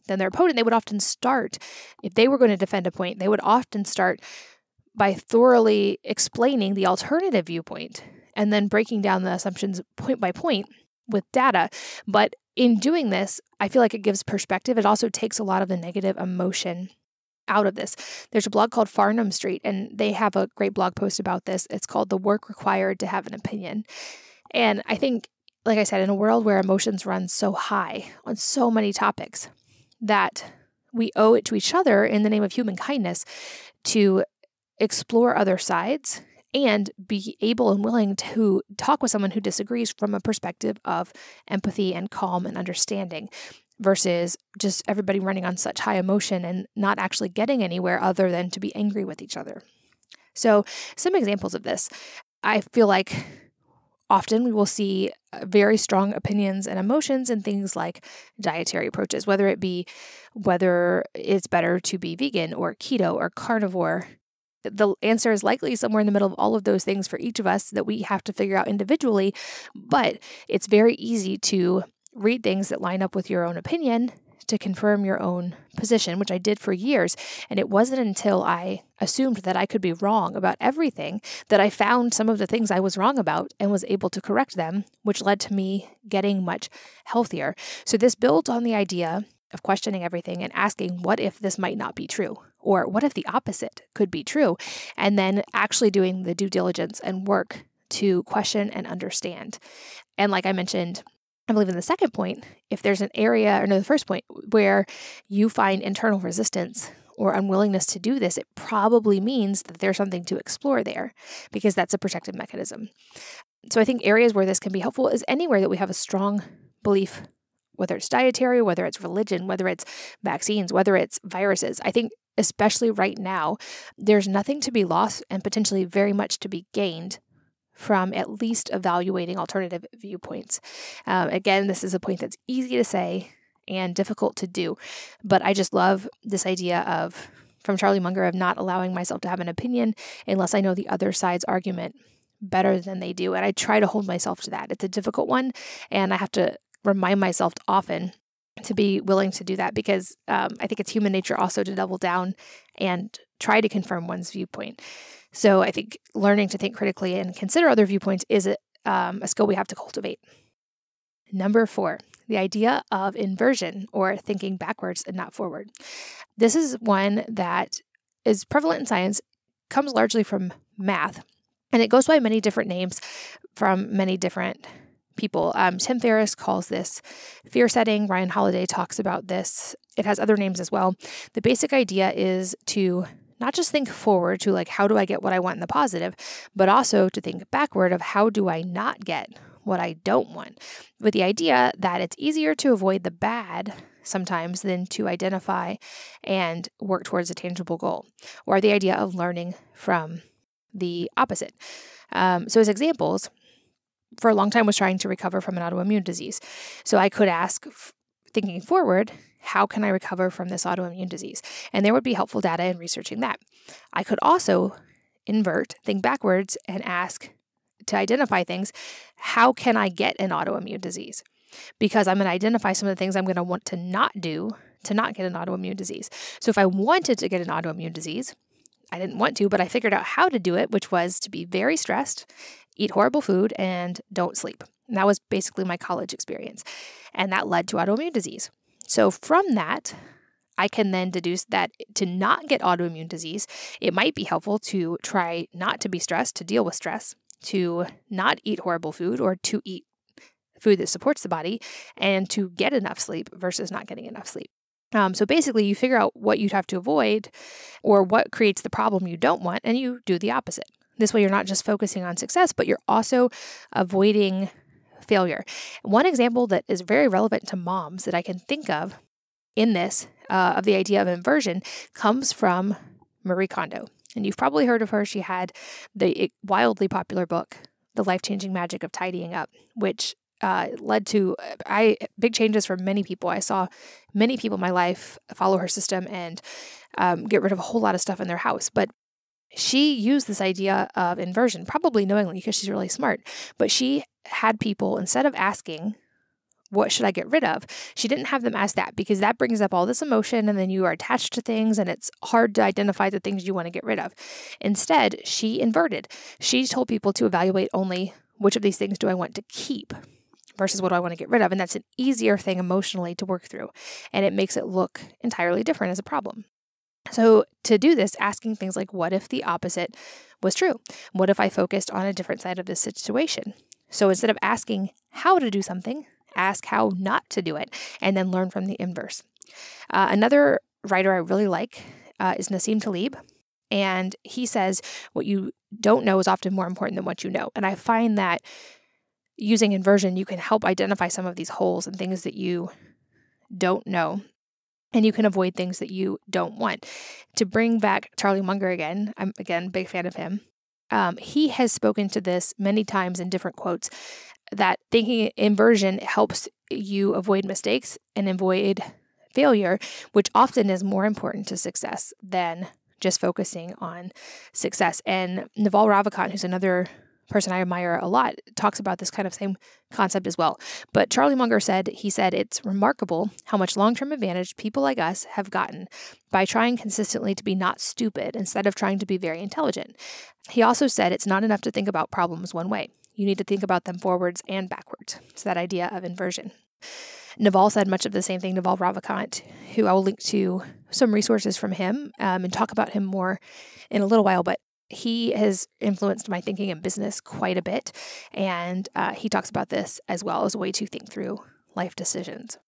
than their opponent. They would often start, if they were going to defend a point, they would often start by thoroughly explaining the alternative viewpoint and then breaking down the assumptions point by point with data. But in doing this, I feel like it gives perspective. It also takes a lot of the negative emotion out of this. There's a blog called Farnham Street, and they have a great blog post about this. It's called The Work Required to Have an Opinion. And I think, like I said, in a world where emotions run so high on so many topics, that we owe it to each other in the name of human kindness to explore other sides and be able and willing to talk with someone who disagrees from a perspective of empathy and calm and understanding versus just everybody running on such high emotion and not actually getting anywhere other than to be angry with each other. So some examples of this, I feel like often we will see very strong opinions and emotions in things like dietary approaches, whether it's better to be vegan or keto or carnivore. The answer is likely somewhere in the middle of all of those things for each of us that we have to figure out individually, but it's very easy to read things that line up with your own opinion to confirm your own position, which I did for years. And it wasn't until I assumed that I could be wrong about everything that I found some of the things I was wrong about and was able to correct them, which led to me getting much healthier. So this builds on the idea of questioning everything and asking, what if this might not be true? Or what if the opposite could be true? And then actually doing the due diligence and work to question and understand. And like I mentioned, I believe in the second point, if there's an area, or no, the first point, where you find internal resistance or unwillingness to do this, it probably means that there's something to explore there because that's a protective mechanism. So I think areas where this can be helpful is anywhere that we have a strong belief, whether it's dietary, whether it's religion, whether it's vaccines, whether it's viruses. I think especially right now, there's nothing to be lost and potentially very much to be gained from at least evaluating alternative viewpoints. Again, this is a point that's easy to say and difficult to do, but I just love this idea of, from Charlie Munger, of not allowing myself to have an opinion unless I know the other side's argument better than they do. And I try to hold myself to that. It's a difficult one, and I have to remind myself often to be willing to do that because I think it's human nature also to double down and try to confirm one's viewpoint. So I think learning to think critically and consider other viewpoints is a skill we have to cultivate. Number 4, the idea of inversion, or thinking backwards and not forward. This is one that is prevalent in science, comes largely from math, and it goes by many different names from many different people. Tim Ferriss calls this fear setting. Ryan Holiday talks about this. It has other names as well. The basic idea is to not just think forward to like, how do I get what I want in the positive, but also to think backward of how do I not get what I don't want, with the idea that it's easier to avoid the bad sometimes than to identify and work towards a tangible goal, or the idea of learning from the opposite. So as examples, for a long time was trying to recover from an autoimmune disease. So I could ask, thinking forward, how can I recover from this autoimmune disease? And there would be helpful data in researching that. I could also invert, think backwards, and ask to identify things, how can I get an autoimmune disease? Because I'm going to identify some of the things I'm going to want to not do to not get an autoimmune disease. So if I wanted to get an autoimmune disease, I didn't want to, but I figured out how to do it, which was to be very stressed, eat horrible food, and don't sleep. And that was basically my college experience. And that led to autoimmune disease. So from that, I can then deduce that to not get autoimmune disease, it might be helpful to try not to be stressed, to deal with stress, to not eat horrible food, or to eat food that supports the body, and to get enough sleep versus not getting enough sleep. So basically, you figure out what you'd have to avoid or what creates the problem you don't want, and you do the opposite. This way, you're not just focusing on success, but you're also avoiding failure. One example that is very relevant to moms that I can think of in this, of the idea of inversion, comes from Marie Kondo. And you've probably heard of her. She had the wildly popular book, The Life-Changing Magic of Tidying Up, which led to big changes for many people. I saw many people in my life follow her system and get rid of a whole lot of stuff in their house. But she used this idea of inversion, probably knowingly because she's really smart. But she had people, instead of asking, what should I get rid of? She didn't have them ask that, because that brings up all this emotion and then you are attached to things and it's hard to identify the things you want to get rid of. Instead, she inverted. She told people to evaluate only which of these things do I want to keep versus what do I want to get rid of. And that's an easier thing emotionally to work through. And it makes it look entirely different as a problem. So to do this, asking things like, what if the opposite was true? What if I focused on a different side of this situation? So instead of asking how to do something, ask how not to do it, and then learn from the inverse. Another writer I really like is Nassim Taleb, and he says what you don't know is often more important than what you know. And I find that using inversion, you can help identify some of these holes and things that you don't know, and you can avoid things that you don't want. To bring back Charlie Munger again, I'm again a big fan of him. He has spoken to this many times in different quotes, that thinking inversion helps you avoid mistakes and avoid failure, which often is more important to success than just focusing on success. And Naval Ravikant, who's another person I admire a lot, talks about this kind of same concept as well. But Charlie Munger said, it's remarkable how much long-term advantage people like us have gotten by trying consistently to be not stupid instead of trying to be very intelligent. He also said it's not enough to think about problems one way. You need to think about them forwards and backwards. It's that idea of inversion. Naval said much of the same thing, Naval Ravikant, who I will link to some resources from him and talk about him more in a little while, but he has influenced my thinking in business quite a bit, and he talks about this as well as a way to think through life decisions.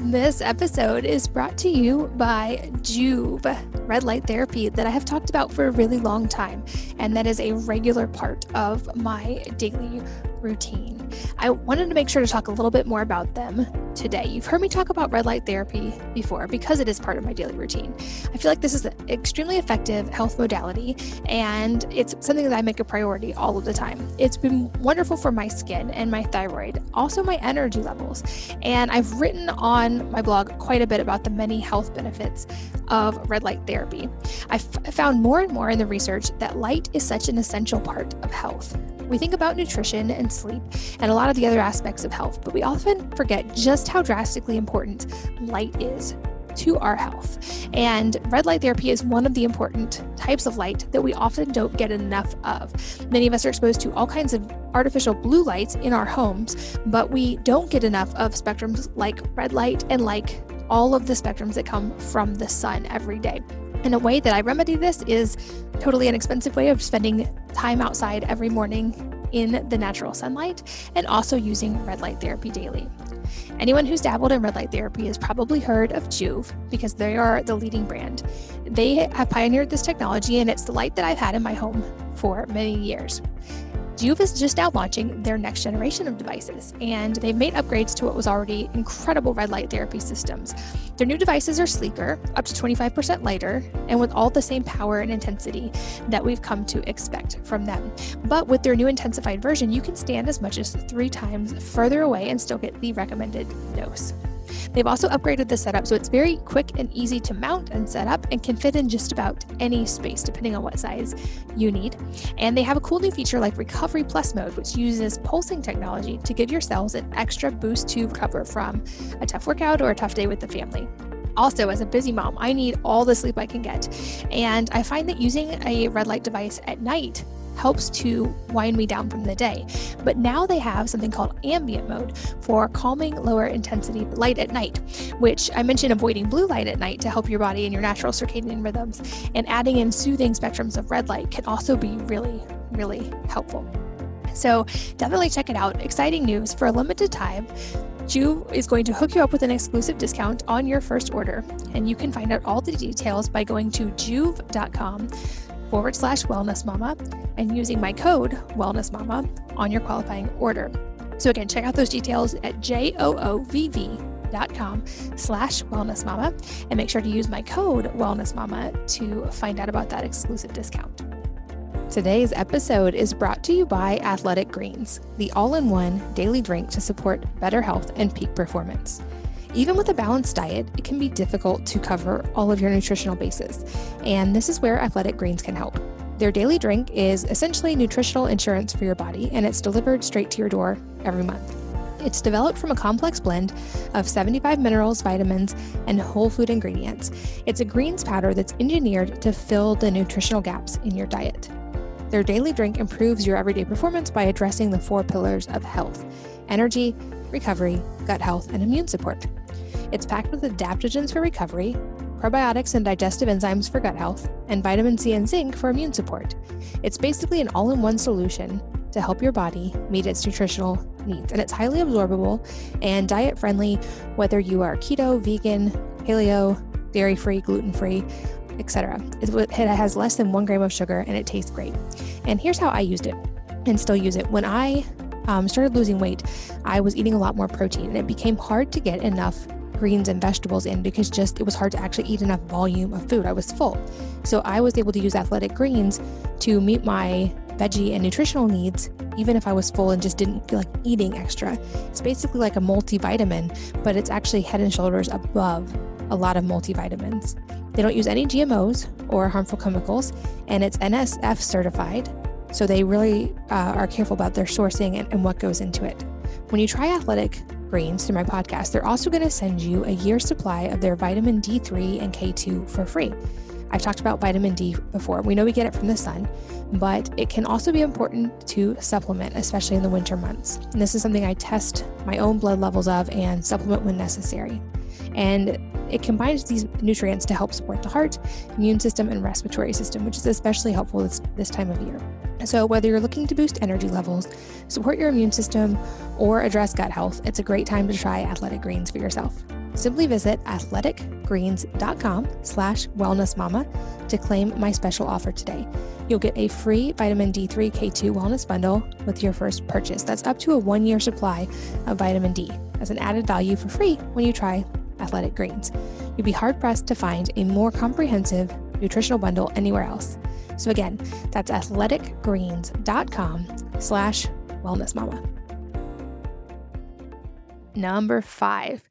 This episode is brought to you by Joovv, red light therapy that I have talked about for a really long time, and that is a regular part of my daily routine. I wanted to make sure to talk a little bit more about them today. You've heard me talk about red light therapy before because it is part of my daily routine. I feel like this is an extremely effective health modality, and it's something that I make a priority all of the time. It's been wonderful for my skin and my thyroid, also my energy levels, and I've written on my blog quite a bit about the many health benefits of red light therapy. I've found more and more in the research that light is such an essential part of health. We think about nutrition and sleep and a lot of the other aspects of health, but we often forget just how drastically important light is to our health. And red light therapy is one of the important types of light that we often don't get enough of. Many of us are exposed to all kinds of artificial blue lights in our homes, but we don't get enough of spectrums like red light and like all of the spectrums that come from the sun every day. And a way that I remedy this is totally inexpensive way of spending time outside every morning in the natural sunlight and also using red light therapy daily. Anyone who's dabbled in red light therapy has probably heard of Joovv because they are the leading brand. They have pioneered this technology, and it's the light that I've had in my home for many years. Joovv is just now launching their next generation of devices, and they've made upgrades to what was already incredible red light therapy systems. Their new devices are sleeker, up to 25% lighter, and with all the same power and intensity that we've come to expect from them. But with their new intensified version, you can stand as much as 3 times further away and still get the recommended dose. They've also upgraded the setup so it's very quick and easy to mount and set up and can fit in just about any space depending on what size you need. And they have a cool new feature like Recovery Plus mode, which uses pulsing technology to give your cells an extra boost to recover from a tough workout or a tough day with the family. Also, as a busy mom, I need all the sleep I can get. And I find that using a red light device at night helps to wind me down from the day. But now they have something called ambient mode for calming lower intensity light at night, which I mentioned avoiding blue light at night to help your body and your natural circadian rhythms. And adding in soothing spectrums of red light can also be really, really helpful. So definitely check it out. Exciting news. For a limited time, Joovv is going to hook you up with an exclusive discount on your first order. And you can find out all the details by going to joovv.com/wellnessmama and using my code wellnessmama on your qualifying order. So again, check out those details at joovv.com/wellnessmama and make sure to use my code wellnessmama to find out about that exclusive discount. Today's episode is brought to you by Athletic Greens, the all-in-one daily drink to support better health and peak performance. Even with a balanced diet, it can be difficult to cover all of your nutritional bases, and this is where Athletic Greens can help. Their daily drink is essentially nutritional insurance for your body, and it's delivered straight to your door every month. It's developed from a complex blend of 75 minerals, vitamins, and whole food ingredients. It's a greens powder that's engineered to fill the nutritional gaps in your diet. Their daily drink improves your everyday performance by addressing the 4 pillars of health: energy, recovery, gut health, and immune support. It's packed with adaptogens for recovery, probiotics and digestive enzymes for gut health, and vitamin C and zinc for immune support. It's basically an all-in-one solution to help your body meet its nutritional needs, and it's highly absorbable and diet-friendly, whether you are keto, vegan, paleo, dairy-free, gluten-free, etc. It has less than 1 gram of sugar, and it tastes great. And here's how I used it and still use it. When I started losing weight, I was eating a lot more protein, and it became hard to get enough greens and vegetables in because it was hard to actually eat enough volume of food. I was full. So I was able to use Athletic Greens to meet my veggie and nutritional needs, even if I was full and just didn't feel like eating extra. It's basically like a multivitamin, but it's actually head and shoulders above a lot of multivitamins. They don't use any GMOs or harmful chemicals, and it's NSF certified. So they really are careful about their sourcing and what goes into it. When you try Athletic Greens through my podcast, they're also going to send you a year's supply of their vitamin D3 and K2 for free. I've talked about vitamin D before. We know we get it from the sun, but it can also be important to supplement, especially in the winter months. And this is something I test my own blood levels of and supplement when necessary. And it combines these nutrients to help support the heart, immune system, and respiratory system, which is especially helpful this time of year. So whether you're looking to boost energy levels, support your immune system, or address gut health, it's a great time to try Athletic Greens for yourself. Simply visit athleticgreens.com/wellnessmama to claim my special offer today. You'll get a free vitamin D3 K2 wellness bundle with your first purchase. That's up to a 1-year supply of vitamin D as an added value for free when you try Athletic Greens. You'll be hard-pressed to find a more comprehensive nutritional bundle anywhere else. So again, that's athleticgreens.com/wellnessmama. Number 5,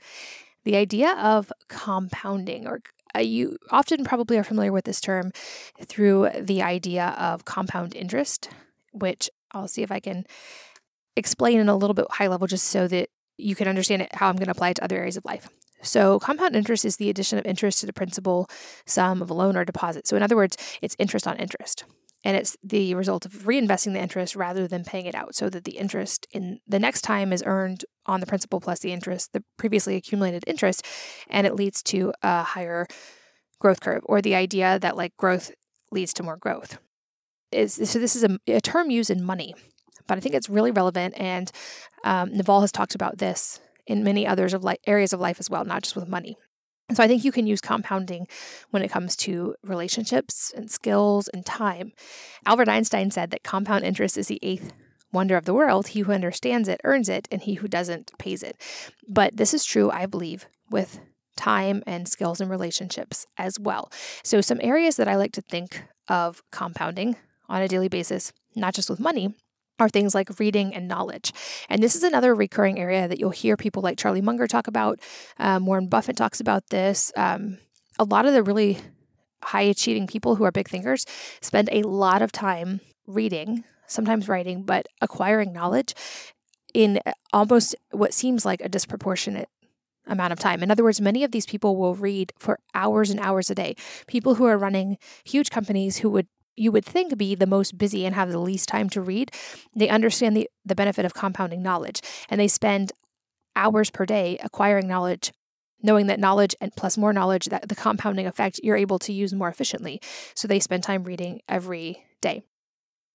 the idea of compounding, or you often probably are familiar with this term through the idea of compound interest, which I'll see if I can explain in a little bit high level just so that you can understand how I'm going to apply it to other areas of life. So compound interest is the addition of interest to the principal sum of a loan or deposit. So in other words, it's interest on interest. And it's the result of reinvesting the interest rather than paying it out, so that the interest in the next time is earned on the principal plus the interest, the previously accumulated interest, and it leads to a higher growth curve, or the idea that like growth leads to more growth. So this is a term used in money, but I think it's really relevant, and Naval has talked about this in many others of areas of life as well, not just with money. And so I think you can use compounding when it comes to relationships and skills and time. Albert Einstein said that compound interest is the eighth wonder of the world. He who understands it earns it, and he who doesn't pays it. But this is true, I believe, with time and skills and relationships as well. So some areas that I like to think of compounding on a daily basis, not just with money, are things like reading and knowledge. And this is another recurring area that you'll hear people like Charlie Munger talk about. Warren Buffett talks about this. A lot of the really high-achieving people who are big thinkers spend a lot of time reading, sometimes writing, but acquiring knowledge in almost what seems like a disproportionate amount of time. In other words, many of these people will read for hours and hours a day. People who are running huge companies you would think be the most busy and have the least time to read, they understand the benefit of compounding knowledge, and they spend hours per day acquiring knowledge, knowing that knowledge and plus more knowledge, that the compounding effect you're able to use more efficiently. So they spend time reading every day.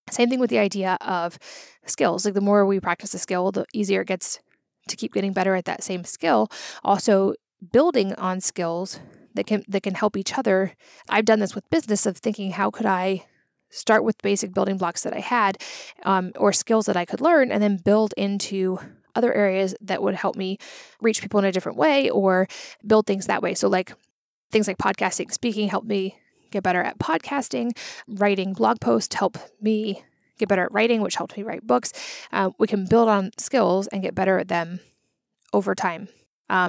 Same thing with the idea of skills. Like the more we practice a skill, the easier it gets to keep getting better at that same skill. Also, building on skills that can help each other. I've done this with business, of thinking, how could I start with basic building blocks that I had, or skills that I could learn, and then build into other areas that would help me reach people in a different way, or build things that way. So like things like podcasting, speaking helped me get better at podcasting. Writing blog posts helped me get better at writing, which helped me write books. We can build on skills and get better at them over time.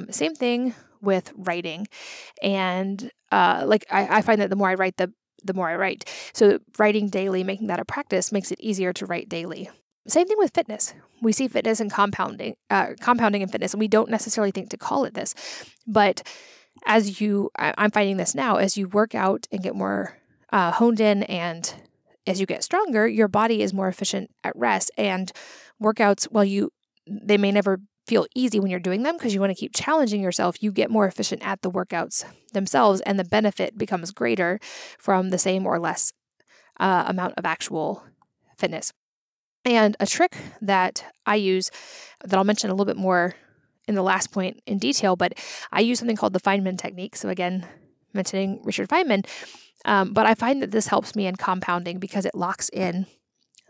Same thing with writing. And I find that the more I write, the more I write. So writing daily, making that a practice, makes it easier to write daily. Same thing with fitness. We see fitness and compounding in fitness, and we don't necessarily think to call it this. But I'm finding this now, as you work out and get more honed in, and as you get stronger, your body is more efficient at rest. And workouts, while they may never feel easy when you're doing them, because you want to keep challenging yourself, you get more efficient at the workouts themselves, and the benefit becomes greater from the same or less amount of actual fitness. And a trick that I use, that I'll mention a little bit more in the last point in detail, but I use something called the Feynman Technique. So again, mentioning Richard Feynman, but I find that this helps me in compounding because it locks in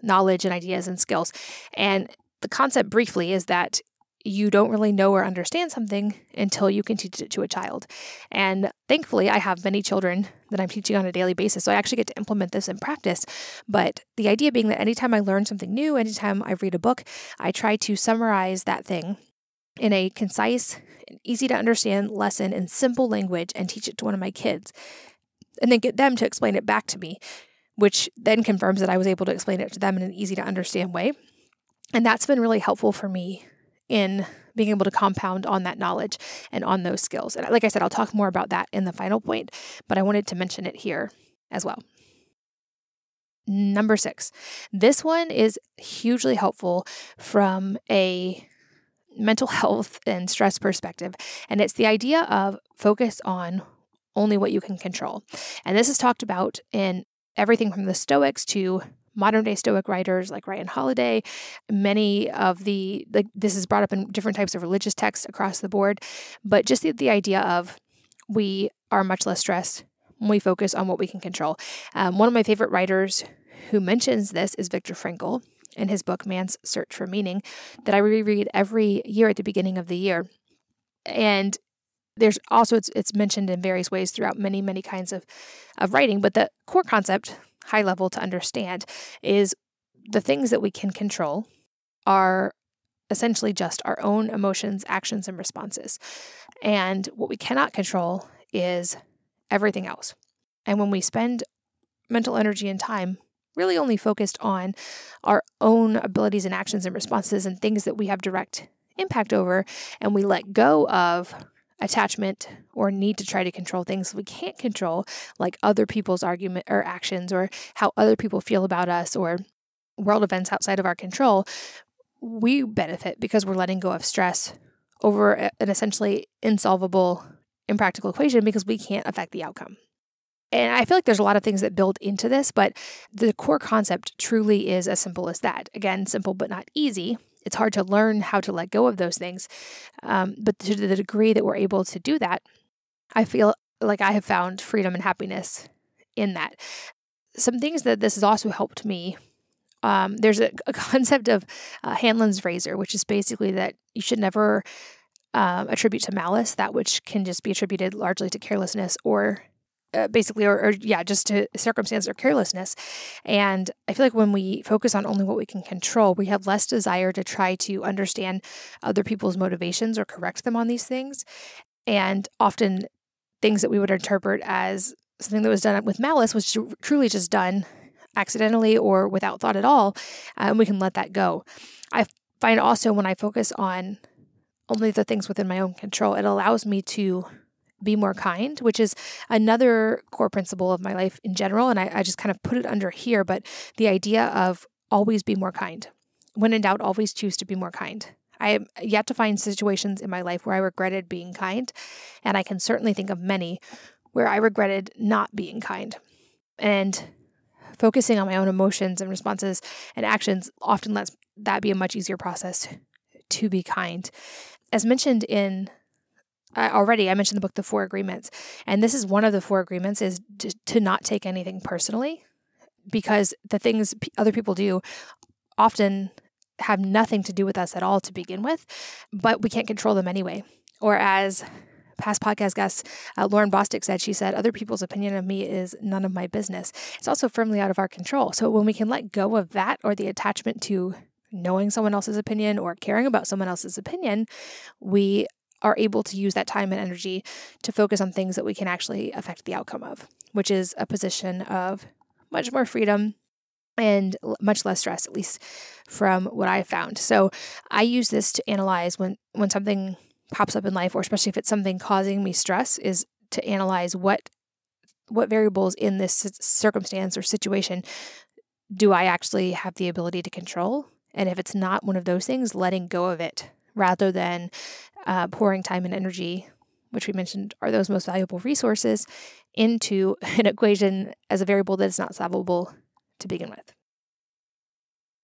knowledge and ideas and skills. And the concept briefly is that you don't really know or understand something until you can teach it to a child. And thankfully, I have many children that I'm teaching on a daily basis, so I actually get to implement this in practice. But the idea being that anytime I learn something new, anytime I read a book, I try to summarize that thing in a concise and easy to understand lesson in simple language and teach it to one of my kids, and then get them to explain it back to me, which then confirms that I was able to explain it to them in an easy to understand way. And that's been really helpful for me in being able to compound on that knowledge and on those skills. And like I said, I'll talk more about that in the final point, but I wanted to mention it here as well. Number 6. This one is hugely helpful from a mental health and stress perspective, and it's the idea of focus on only what you can control. And this is talked about in everything from the Stoics to modern day Stoic writers like Ryan Holiday. Many of this is brought up in different types of religious texts across the board, but just the idea of we are much less stressed when we focus on what we can control. One of my favorite writers who mentions this is Viktor Frankl in his book, Man's Search for Meaning, that I reread every year at the beginning of the year. And there's also, it's mentioned in various ways throughout many, many kinds of writing, but the core concept, high level to understand, is the things that we can control are essentially just our own emotions, actions, and responses. And what we cannot control is everything else. And when we spend mental energy and time really only focused on our own abilities and actions and responses and things that we have direct impact over, and we let go of attachment or need to try to control things we can't control, like other people's argument or actions or how other people feel about us or world events outside of our control, we benefit because we're letting go of stress over an essentially insolvable, impractical equation because we can't affect the outcome. And I feel like there's a lot of things that build into this, but the core concept truly is as simple as that. Again, simple but not easy. It's hard to learn how to let go of those things. But to the degree that we're able to do that, I feel like I have found freedom and happiness in that. Some things that this has also helped me. There's a concept of Hanlon's razor, which is basically that you should never attribute to malice that which can just be attributed largely to carelessness or just to circumstance or carelessness. And I feel like when we focus on only what we can control, we have less desire to try to understand other people's motivations or correct them on these things. And often things that we would interpret as something that was done with malice was truly just done accidentally or without thought at all, and we can let that go. I find also when I focus on only the things within my own control, it allows me to be more kind, which is another core principle of my life in general. And I just kind of put it under here, but the idea of always be more kind. When in doubt, always choose to be more kind. I am yet to find situations in my life where I regretted being kind, and I can certainly think of many where I regretted not being kind. And focusing on my own emotions and responses and actions often lets that be a much easier process to be kind. As mentioned already, I mentioned the book, The 4 Agreements. And this is one of the 4 agreements is to not take anything personally, because the things other people do often have nothing to do with us at all to begin with, but we can't control them anyway. Or as past podcast guest Lauren Bostic said, she said, other people's opinion of me is none of my business. It's also firmly out of our control. So when we can let go of that or the attachment to knowing someone else's opinion or caring about someone else's opinion, we are able to use that time and energy to focus on things that we can actually affect the outcome of, which is a position of much more freedom and much less stress, at least from what I've found. So I use this to analyze when something pops up in life, or especially if it's something causing me stress, is to analyze what variables in this circumstance or situation do I actually have the ability to control? And if it's not one of those things, letting go of it rather than pouring time and energy, which we mentioned are those most valuable resources, into an equation as a variable that is not solvable to begin with.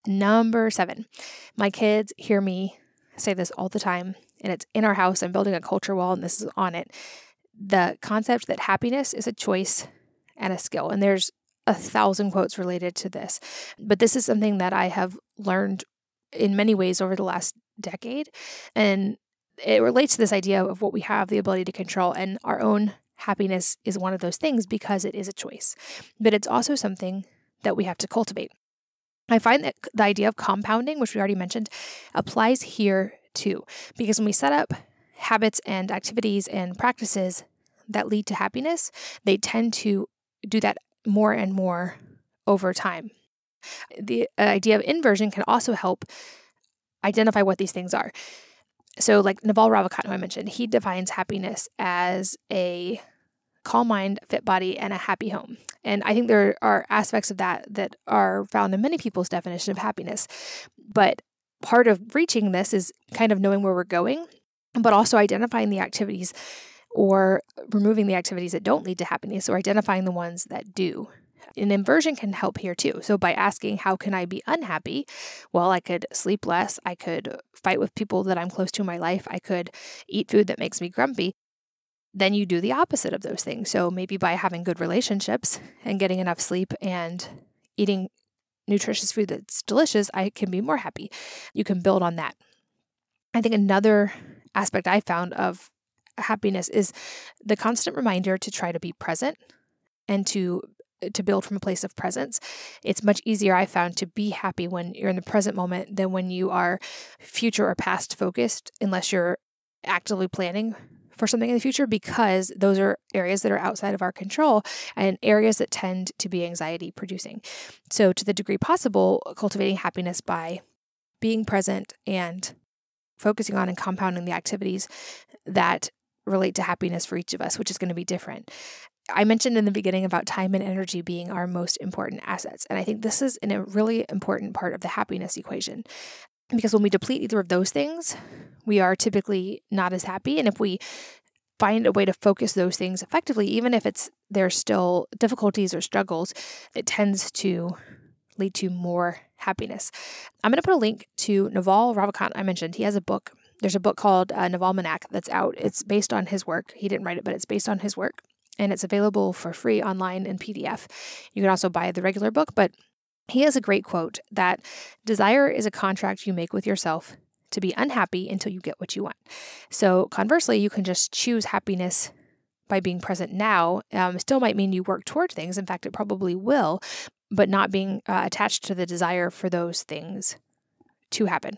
Number 7, my kids hear me say this all the time, and it's in our house. I'm building a culture wall, and this is on it. The concept that happiness is a choice and a skill. And there's 1,000 quotes related to this. But this is something that I have learned in many ways over the last decade. And it relates to this idea of what we have the ability to control. And our own happiness is one of those things because it is a choice. But it's also something that we have to cultivate. I find that the idea of compounding, which we already mentioned, applies here too. Because when we set up habits and activities and practices that lead to happiness, they tend to do that more and more over time. The idea of inversion can also help identify what these things are. So like Naval Ravikant, who I mentioned, he defines happiness as a calm mind, fit body, and a happy home. And I think there are aspects of that are found in many people's definition of happiness. But part of reaching this is kind of knowing where we're going, but also identifying the activities or removing the activities that don't lead to happiness, or identifying the ones that do. And inversion can help here too. So by asking, how can I be unhappy? Well, I could sleep less. I could fight with people that I'm close to in my life. I could eat food that makes me grumpy. Then you do the opposite of those things. So maybe by having good relationships and getting enough sleep and eating nutritious food that's delicious, I can be more happy. You can build on that. I think another aspect I found of happiness is the constant reminder to try to be present and to build from a place of presence. It's much easier, I found, to be happy when you're in the present moment than when you are future or past focused, unless you're actively planning for something in the future, because those are areas that are outside of our control and areas that tend to be anxiety producing. So to the degree possible, cultivating happiness by being present and focusing on and compounding the activities that relate to happiness for each of us, which is going to be different. I mentioned in the beginning about time and energy being our most important assets. And I think this is a really important part of the happiness equation, because when we deplete either of those things, we are typically not as happy. And if we find a way to focus those things effectively, even if there's still difficulties or struggles, it tends to lead to more happiness. I'm going to put a link to Naval Ravikant. I mentioned he has a book. There's a book called Naval Almanac that's out. It's based on his work. He didn't write it, but it's based on his work. And it's available for free online in PDF. You can also buy the regular book, but he has a great quote that desire is a contract you make with yourself to be unhappy until you get what you want. So conversely, you can just choose happiness by being present now. Still might mean you work toward things. In fact, it probably will, but not being attached to the desire for those things to happen.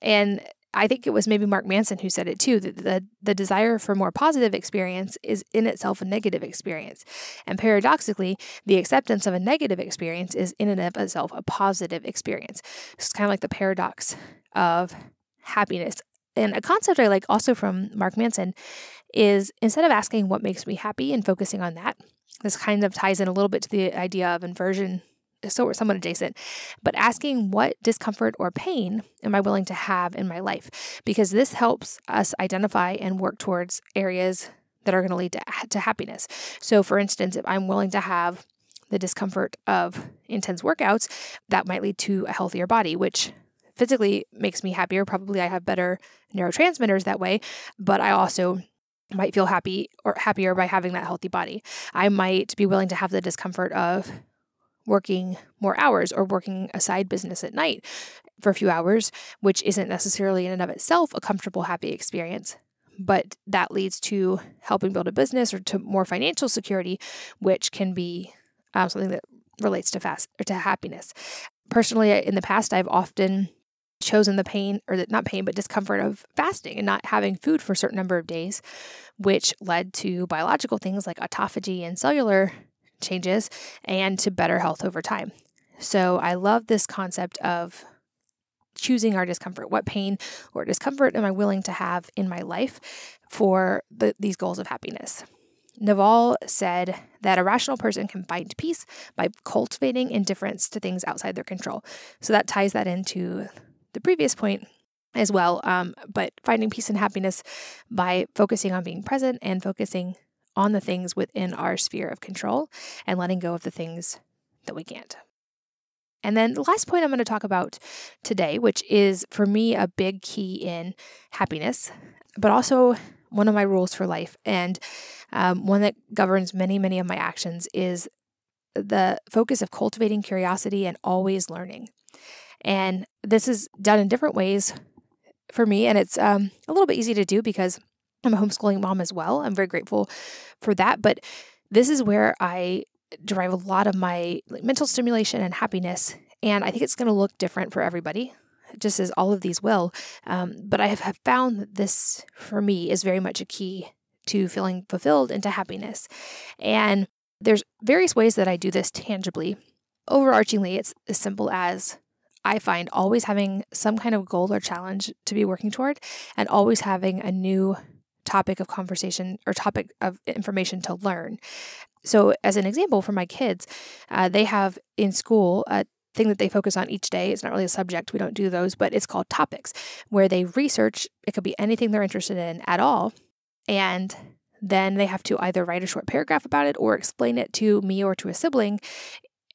And I think it was maybe Mark Manson who said it too, that the desire for more positive experience is in itself a negative experience. And paradoxically, the acceptance of a negative experience is in and of itself a positive experience. It's kind of like the paradox of happiness. And a concept I like also from Mark Manson is, instead of asking what makes me happy and focusing on that, this kind of ties in a little bit to the idea of inversion, so somewhat adjacent, but asking what discomfort or pain am I willing to have in my life? Because this helps us identify and work towards areas that are going to lead to happiness. So for instance, if I'm willing to have the discomfort of intense workouts, that might lead to a healthier body, which physically makes me happier. Probably I have better neurotransmitters that way, but I also might feel happy or happier by having that healthy body. I might be willing to have the discomfort of working more hours or working a side business at night for a few hours, which isn't necessarily in and of itself a comfortable, happy experience, but that leads to helping build a business or to more financial security, which can be something that relates to happiness. Personally, in the past, I've often chosen the pain, or not pain, but discomfort of fasting and not having food for a certain number of days, which led to biological things like autophagy and cellular changes and to better health over time. So I love this concept of choosing our discomfort. What pain or discomfort am I willing to have in my life for these goals of happiness? Naval said that a rational person can find peace by cultivating indifference to things outside their control. So that ties that into the previous point as well, but finding peace and happiness by focusing on being present and focusing on the things within our sphere of control and letting go of the things that we can't. And then the last point I'm going to talk about today, which is for me a big key in happiness, but also one of my rules for life, and one that governs many, many of my actions, is the focus of cultivating curiosity and always learning. And this is done in different ways for me, and it's a little bit easy to do because I'm a homeschooling mom as well. I'm very grateful for that. But this is where I derive a lot of my mental stimulation and happiness. And I think it's going to look different for everybody, just as all of these will. But I have found that this, for me, is very much a key to feeling fulfilled and to happiness. And there's various ways that I do this tangibly. Overarchingly, it's as simple as I find always having some kind of goal or challenge to be working toward, and always having a new topic of conversation or topic of information to learn. So as an example, for my kids, they have in school a thing that they focus on each day. It's not really a subject. We don't do those, but it's called topics, where they research. It could be anything they're interested in at all. And then they have to either write a short paragraph about it or explain it to me or to a sibling,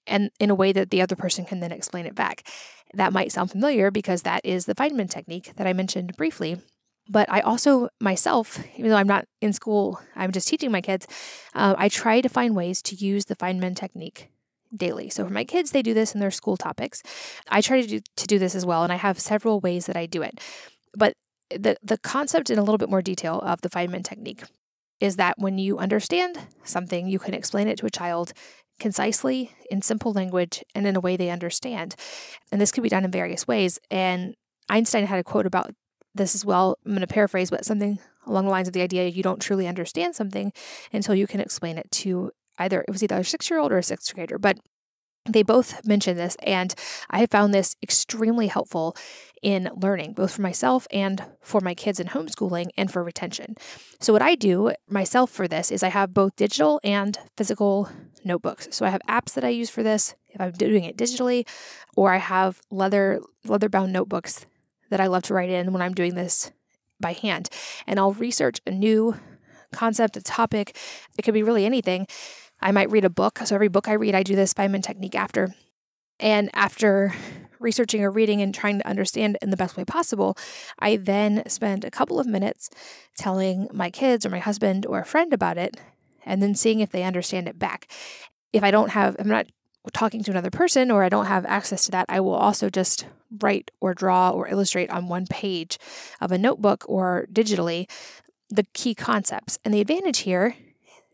and in a way that the other person can then explain it back. That might sound familiar because that is the Feynman Technique that I mentioned briefly. But I also myself, even though I'm not in school, I'm just teaching my kids, I try to find ways to use the Feynman Technique daily. So for my kids, they do this in their school topics. I try to do this as well, and I have several ways that I do it. But the concept in a little bit more detail of the Feynman Technique is that when you understand something, you can explain it to a child concisely, in simple language, and in a way they understand. And this can be done in various ways. And Einstein had a quote about this as well. I'm going to paraphrase, but something along the lines of the idea you don't truly understand something until you can explain it to it was either a 6-year-old or a 6th grader. But They both mention this, and I have found this extremely helpful in learning, both for myself and for my kids in homeschooling and for retention. So what I do myself for this is I have both digital and physical notebooks. So I have apps that I use for this if I'm doing it digitally, or I have leather-bound notebooks that I love to write in when I'm doing this by hand. And I'll research a new concept, a topic. It could be really anything. I might read a book. So every book I read, I do this Feynman Technique after. And after researching or reading and trying to understand in the best way possible, I then spend a couple of minutes telling my kids or my husband or a friend about it, and then seeing if they understand it back. If I'm not talking to another person or I don't have access to that, I will also just write or draw or illustrate on one page of a notebook or digitally the key concepts. And the advantage here,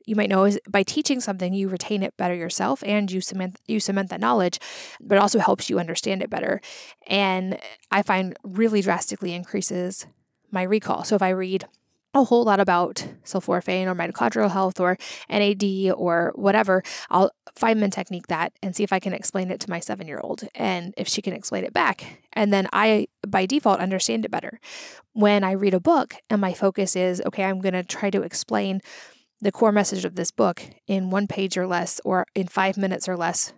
you might know, is by teaching something, you retain it better yourself and you cement that knowledge, but it also helps you understand it better. And I find really drastically increases my recall. So if I read a whole lot about sulforaphane or mitochondrial health or NAD or whatever, I'll Feynman Technique that and see if I can explain it to my 7-year-old and if she can explain it back. And then I, by default, understand it better. When I read a book and my focus is, okay, I'm going to try to explain the core message of this book in 1 page or less, or in 5 minutes or less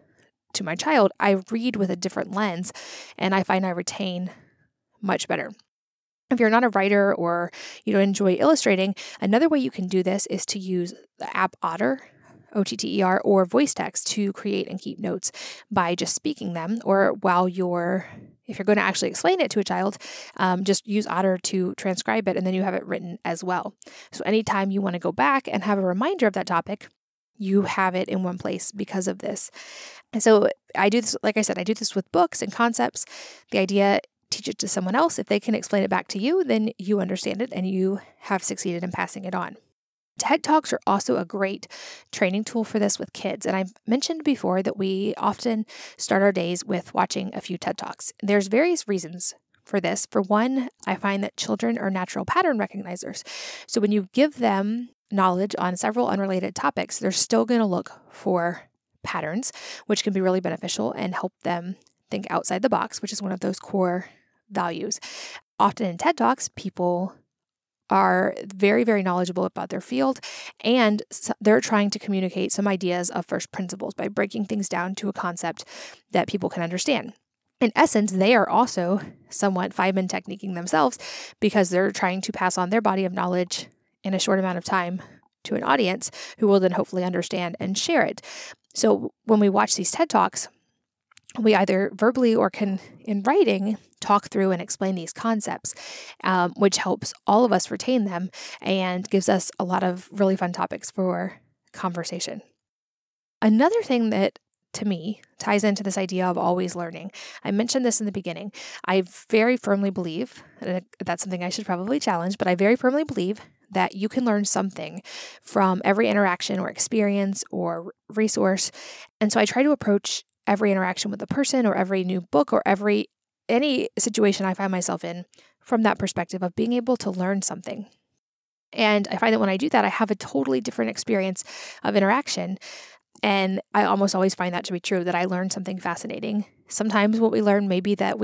to my child, I read with a different lens and I find I retain much better. If you're not a writer or you don't enjoy illustrating, another way you can do this is to use the app Otter, OTTER, or voice text to create and keep notes by just speaking them, or if you're going to actually explain it to a child, just use Otter to transcribe it, and then you have it written as well. So anytime you want to go back and have a reminder of that topic, you have it in one place because of this. And so I do this, like I said, I do this with books and concepts. The idea, teach it to someone else. If they can explain it back to you, then you understand it and you have succeeded in passing it on. TED Talks are also a great training tool for this with kids. And I mentioned before that we often start our days with watching a few TED Talks. There's various reasons for this. For one, I find that children are natural pattern recognizers. So when you give them knowledge on several unrelated topics, they're still going to look for patterns, which can be really beneficial and help them think outside the box, which is one of those core values. Often in TED Talks, people are very, very knowledgeable about their field, and they're trying to communicate some ideas of first principles by breaking things down to a concept that people can understand. In essence, they are also somewhat Feynman techniquing themselves because they're trying to pass on their body of knowledge in a short amount of time to an audience who will then hopefully understand and share it. So when we watch these TED Talks, we either verbally or can, in writing, talk through and explain these concepts, which helps all of us retain them and gives us a lot of really fun topics for conversation. Another thing that, to me, ties into this idea of always learning. I mentioned this in the beginning. I very firmly believe, and that's something I should probably challenge, but I very firmly believe that you can learn something from every interaction or experience or resource. And so I try to approach every interaction with a person or every new book or any situation I find myself in from that perspective of being able to learn something. And I find that when I do that, I have a totally different experience of interaction. And I almost always find that to be true, that I learn something fascinating. Sometimes what we learn may be that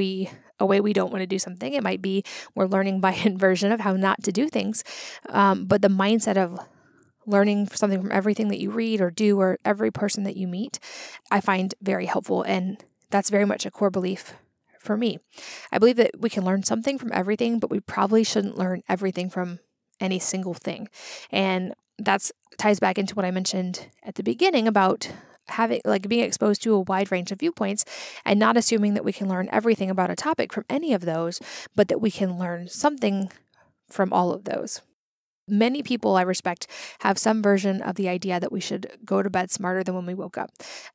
a way we don't want to do something. It might be we're learning by inversion of how not to do things. But the mindset of learning something from everything that you read or do or every person that you meet, I find very helpful. And that's very much a core belief for me. I believe that we can learn something from everything, but we probably shouldn't learn everything from any single thing. And that ties back into what I mentioned at the beginning about being exposed to a wide range of viewpoints and not assuming that we can learn everything about a topic from any of those, but that we can learn something from all of those. Many people I respect have some version of the idea that we should go to bed smarter than when we woke up.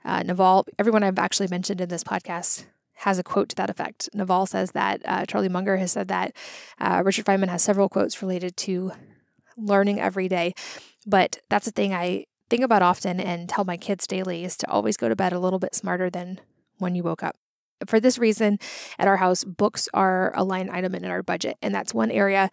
Naval, everyone I've actually mentioned in this podcast has a quote to that effect. Naval says that, Charlie Munger has said that, Richard Feynman has several quotes related to learning every day. But that's a thing I think about often and tell my kids daily is to always go to bed a little bit smarter than when you woke up. For this reason, at our house, books are a line item in our budget. And that's one area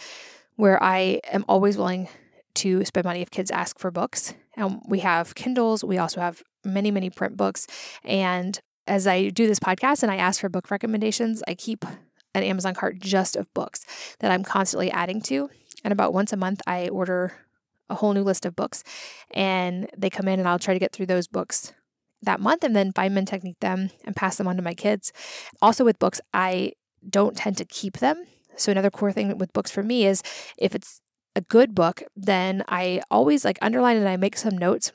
where I am always willing to spend money if kids ask for books. And we have Kindles. We also have many, many print books. And as I do this podcast and I ask for book recommendations, I keep an Amazon cart just of books that I'm constantly adding to. And about once a month, I order a whole new list of books, and they come in and I'll try to get through those books that month and then Feynman Technique them and pass them on to my kids. Also with books, I don't tend to keep them. So another core thing with books for me is if it's a good book, then I always underline it and I make some notes.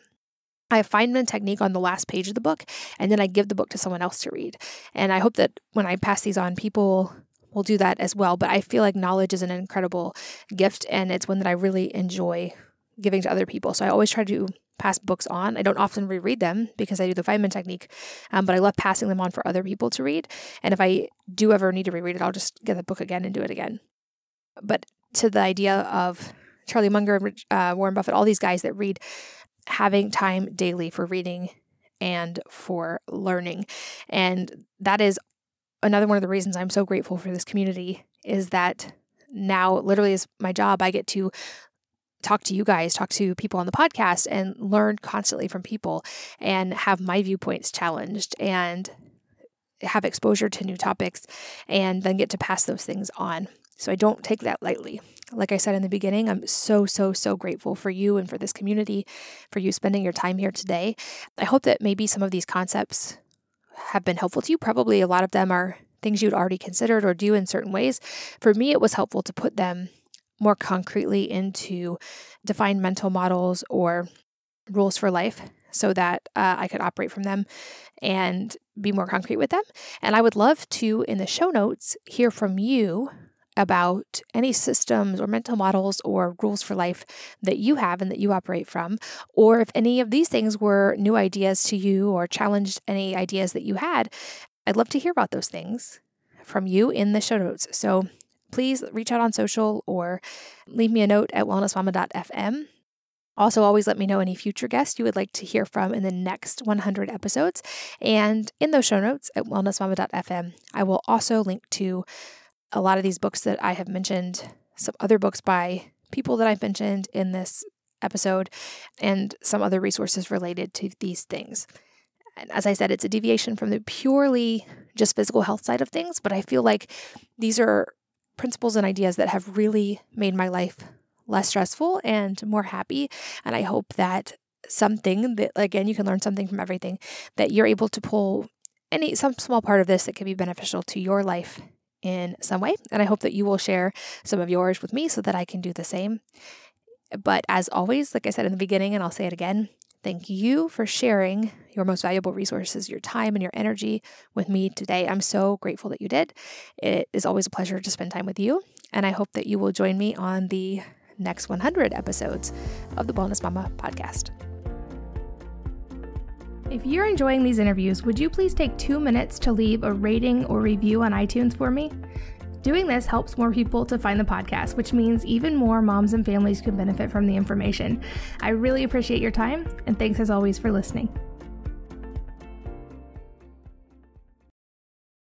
I have Feynman Technique on the last page of the book, and then I give the book to someone else to read. And I hope that when I pass these on, people will do that as well. But I feel like knowledge is an incredible gift, and it's one that I really enjoy giving to other people. So I always try to pass books on. I don't often reread them because I do the Feynman Technique, but I love passing them on for other people to read. And if I do ever need to reread it, I'll just get the book again and do it again. But to the idea of Charlie Munger, Warren Buffett, all these guys that read, having time daily for reading and for learning. And that is another one of the reasons I'm so grateful for this community, is that now literally is my job. I get to talk to you guys, talk to people on the podcast, and learn constantly from people and have my viewpoints challenged and have exposure to new topics and then get to pass those things on. So I don't take that lightly. Like I said in the beginning, I'm so grateful for you and for this community, for you spending your time here today. I hope that maybe some of these concepts have been helpful to you. Probably a lot of them are things you'd already considered or do in certain ways. For me, it was helpful to put them more concretely into defined mental models or rules for life so that I could operate from them and be more concrete with them. And I would love to, in the show notes, hear from you about any systems or mental models or rules for life that you have and that you operate from, or if any of these things were new ideas to you or challenged any ideas that you had. I'd love to hear about those things from you in the show notes. So please reach out on social or leave me a note at wellnessmama.fm. Also, always let me know any future guests you would like to hear from in the next 100 episodes. And in those show notes at wellnessmama.fm, I will also link to a lot of these books that I have mentioned, some other books by people that I've mentioned in this episode, and some other resources related to these things. And as I said, it's a deviation from the purely just physical health side of things, but I feel like these are principles and ideas that have really made my life less stressful and more happy. And I hope that something that, again, you can learn something from everything, that you're able to pull some small part of this that can be beneficial to your life in some way. And I hope that you will share some of yours with me so that I can do the same. But as always, like I said in the beginning, and I'll say it again, thank you for sharing your most valuable resources, your time and your energy with me today. I'm so grateful that you did. It is always a pleasure to spend time with you. And I hope that you will join me on the next 100 episodes of the Wellness Mama podcast. If you're enjoying these interviews, would you please take 2 minutes to leave a rating or review on iTunes for me? Doing this helps more people to find the podcast, which means even more moms and families can benefit from the information. I really appreciate your time, and thanks as always for listening.